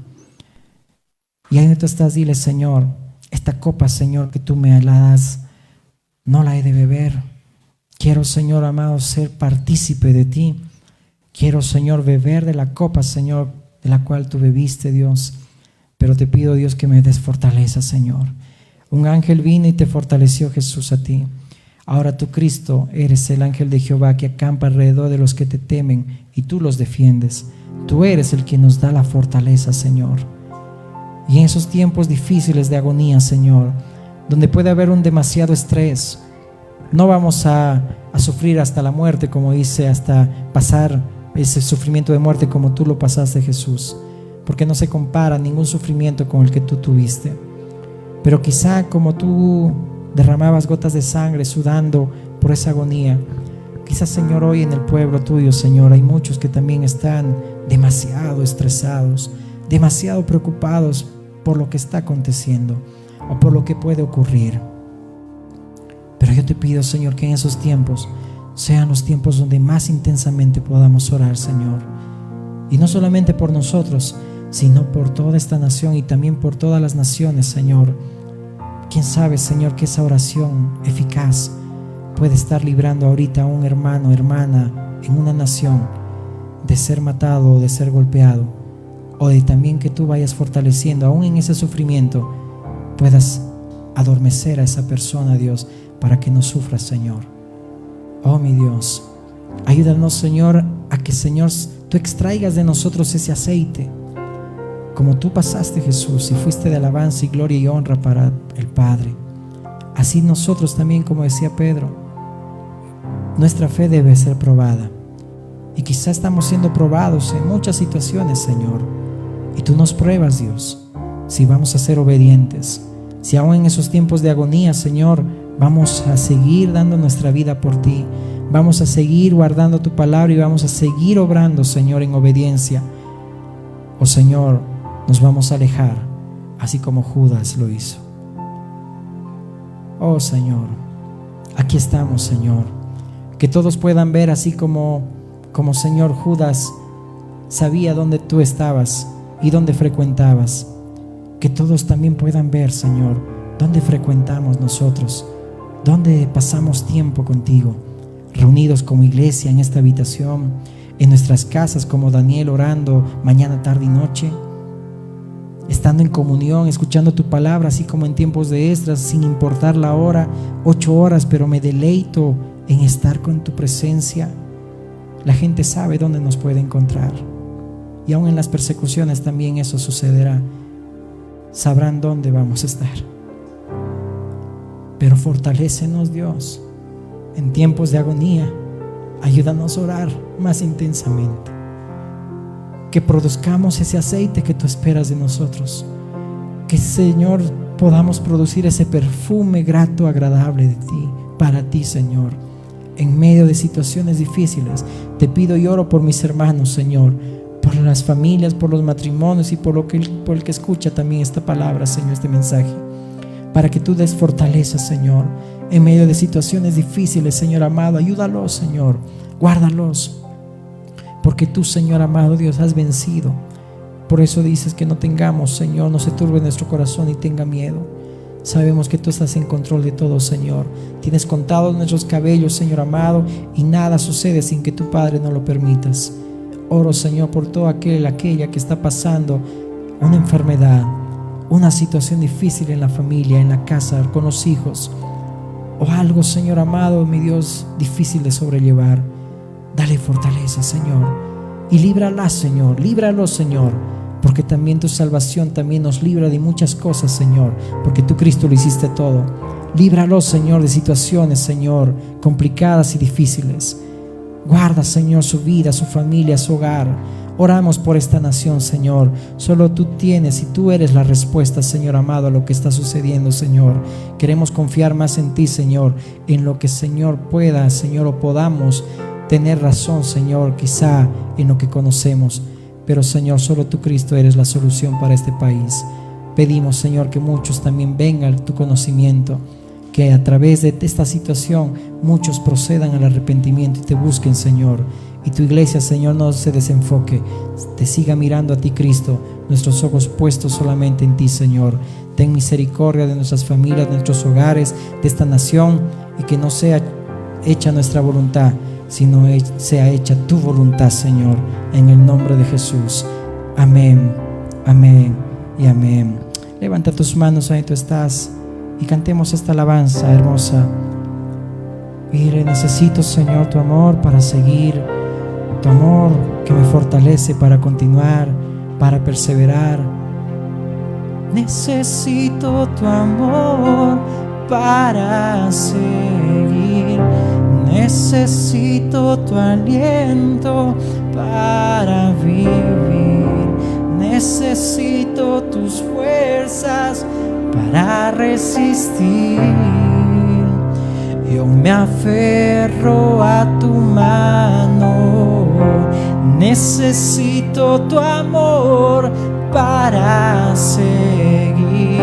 Y ahí donde tú estás, dile: Señor, esta copa, Señor, que tú me la das, no la he de beber. Quiero, Señor amado, ser partícipe de ti. Quiero, Señor, beber de la copa, Señor, de la cual tú bebiste, Dios. Pero te pido, Dios, que me des fortaleza, Señor. Un ángel vino y te fortaleció, Jesús, a ti. Ahora tú, Cristo, eres el ángel de Jehová que acampa alrededor de los que te temen y tú los defiendes. Tú eres el que nos da la fortaleza, Señor. Y en esos tiempos difíciles de agonía, Señor, donde puede haber un demasiado estrés, no vamos a sufrir hasta la muerte, como dice, hasta pasar ese sufrimiento de muerte como tú lo pasaste, Jesús, porque no se compara ningún sufrimiento con el que tú tuviste. Pero quizá como tú derramabas gotas de sangre sudando por esa agonía, quizás, Señor, hoy en el pueblo tuyo, Señor, hay muchos que también están demasiado estresados, demasiado preocupados por lo que está aconteciendo o por lo que puede ocurrir. Pero yo te pido, Señor, que en esos tiempos sean los tiempos donde más intensamente podamos orar, Señor. Y no solamente por nosotros, sino por toda esta nación y también por todas las naciones, Señor. Quién sabe, Señor, que esa oración eficaz puede estar librando ahorita a un hermano o hermana en una nación de ser matado o de ser golpeado, o de también que tú vayas fortaleciendo, aún en ese sufrimiento, puedas adormecer a esa persona, Dios, para que no sufra, Señor. Oh, mi Dios, ayúdanos, Señor, a que, Señor, tú extraigas de nosotros ese aceite, como tú pasaste, Jesús, y fuiste de alabanza y gloria y honra para el Padre. Así nosotros también, como decía Pedro, nuestra fe debe ser probada. Y quizá estamos siendo probados en muchas situaciones, Señor, y tú nos pruebas, Dios, si vamos a ser obedientes, si aún en esos tiempos de agonía, Señor, vamos a seguir dando nuestra vida por ti, vamos a seguir guardando tu palabra y vamos a seguir obrando, Señor, en obediencia. O, Señor, nos vamos a alejar, así como Judas lo hizo. Oh, Señor, aquí estamos, Señor. Que todos puedan ver, así como Señor, Judas sabía dónde tú estabas y dónde frecuentabas. Que todos también puedan ver, Señor, dónde frecuentamos nosotros, dónde pasamos tiempo contigo, reunidos como iglesia en esta habitación, en nuestras casas como Daniel, orando mañana, tarde y noche, estando en comunión, escuchando tu palabra, así como en tiempos de Esdras, sin importar la hora, 8 horas, pero me deleito en estar con tu presencia. La gente sabe dónde nos puede encontrar, y aún en las persecuciones también eso sucederá. Sabrán dónde vamos a estar. Pero fortalécenos, Dios, en tiempos de agonía. Ayúdanos a orar más intensamente, que produzcamos ese aceite que tú esperas de nosotros, que, Señor, podamos producir ese perfume grato, agradable de ti, para ti, Señor, en medio de situaciones difíciles. Te pido y oro por mis hermanos, Señor, por las familias, por los matrimonios y por el que escucha también esta palabra, Señor, este mensaje, para que tú des fortaleza, Señor, en medio de situaciones difíciles, Señor amado. Ayúdalos, Señor, guárdalos, porque tú, Señor amado Dios, has vencido. Por eso dices que no tengamos, Señor, no se turbe nuestro corazón y tenga miedo. Sabemos que tú estás en control de todo, Señor. Tienes contados nuestros cabellos, Señor amado, y nada sucede sin que tu Padre no lo permitas. Oro, Señor, por todo aquella que está pasando una enfermedad, una situación difícil en la familia, en la casa, con los hijos, o algo, Señor amado, mi Dios, difícil de sobrellevar, dale fortaleza, Señor, y líbrala, Señor, líbralo, Señor, porque también tu salvación también nos libra de muchas cosas, Señor, porque tú, Cristo, lo hiciste todo. Líbralo, Señor, de situaciones, Señor, complicadas y difíciles. Guarda, Señor, su vida, su familia, su hogar. Oramos por esta nación, Señor. Solo tú tienes y tú eres la respuesta, Señor amado, a lo que está sucediendo, Señor. Queremos confiar más en ti, Señor, en lo que, Señor, pueda, Señor, o podamos tener razón, Señor, quizá en lo que conocemos. Pero, Señor, solo tú, Cristo, eres la solución para este país. Pedimos, Señor, que muchos también vengan a tu conocimiento, que a través de esta situación muchos procedan al arrepentimiento y te busquen, Señor. Y tu iglesia, Señor, no se desenfoque, te siga mirando a ti, Cristo, nuestros ojos puestos solamente en ti, Señor. Ten misericordia de nuestras familias, de nuestros hogares, de esta nación, y que no sea hecha nuestra voluntad, sino sea hecha tu voluntad, Señor, en el nombre de Jesús. Amén, amén y amén. Levanta tus manos ahí tú estás y cantemos esta alabanza hermosa. Mire, necesito, Señor, tu amor para seguir, tu amor que me fortalece para continuar, para perseverar. Necesito tu amor para seguir. Necesito tu aliento para vivir. Necesito tus fuerzas para resistir. Yo me aferro a tu mano. Necesito tu amor para seguir.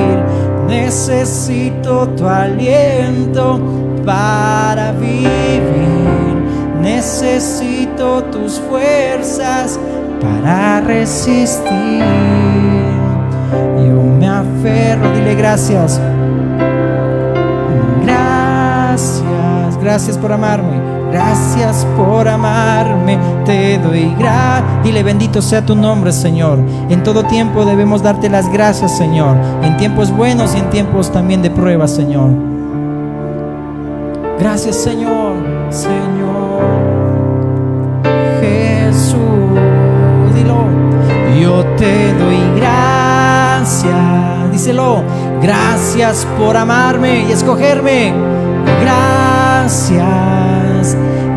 Necesito tu aliento para vivir. Necesito tus fuerzas para resistir. Yo me aferro, dile gracias. Gracias, gracias por amarme. Gracias por amarme, te doy gracias. Dile, bendito sea tu nombre, Señor. En todo tiempo debemos darte las gracias, Señor. En tiempos buenos y en tiempos también de prueba, Señor. Gracias, Señor, Señor Jesús. Dilo, yo te doy gracias. Díselo, gracias por amarme y escogerme. Gracias,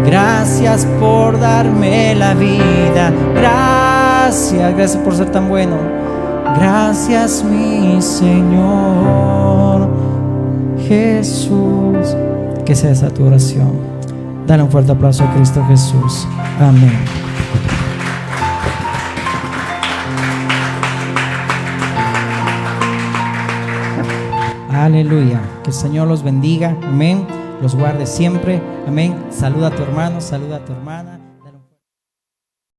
gracias por darme la vida. Gracias, gracias por ser tan bueno. Gracias, mi Señor Jesús. Que sea esa tu oración. Dale un fuerte aplauso a Cristo Jesús. Amén. Aleluya. Que el Señor los bendiga. Amén. Los guarde siempre. Amén. Saluda a tu hermano, saluda a tu hermana.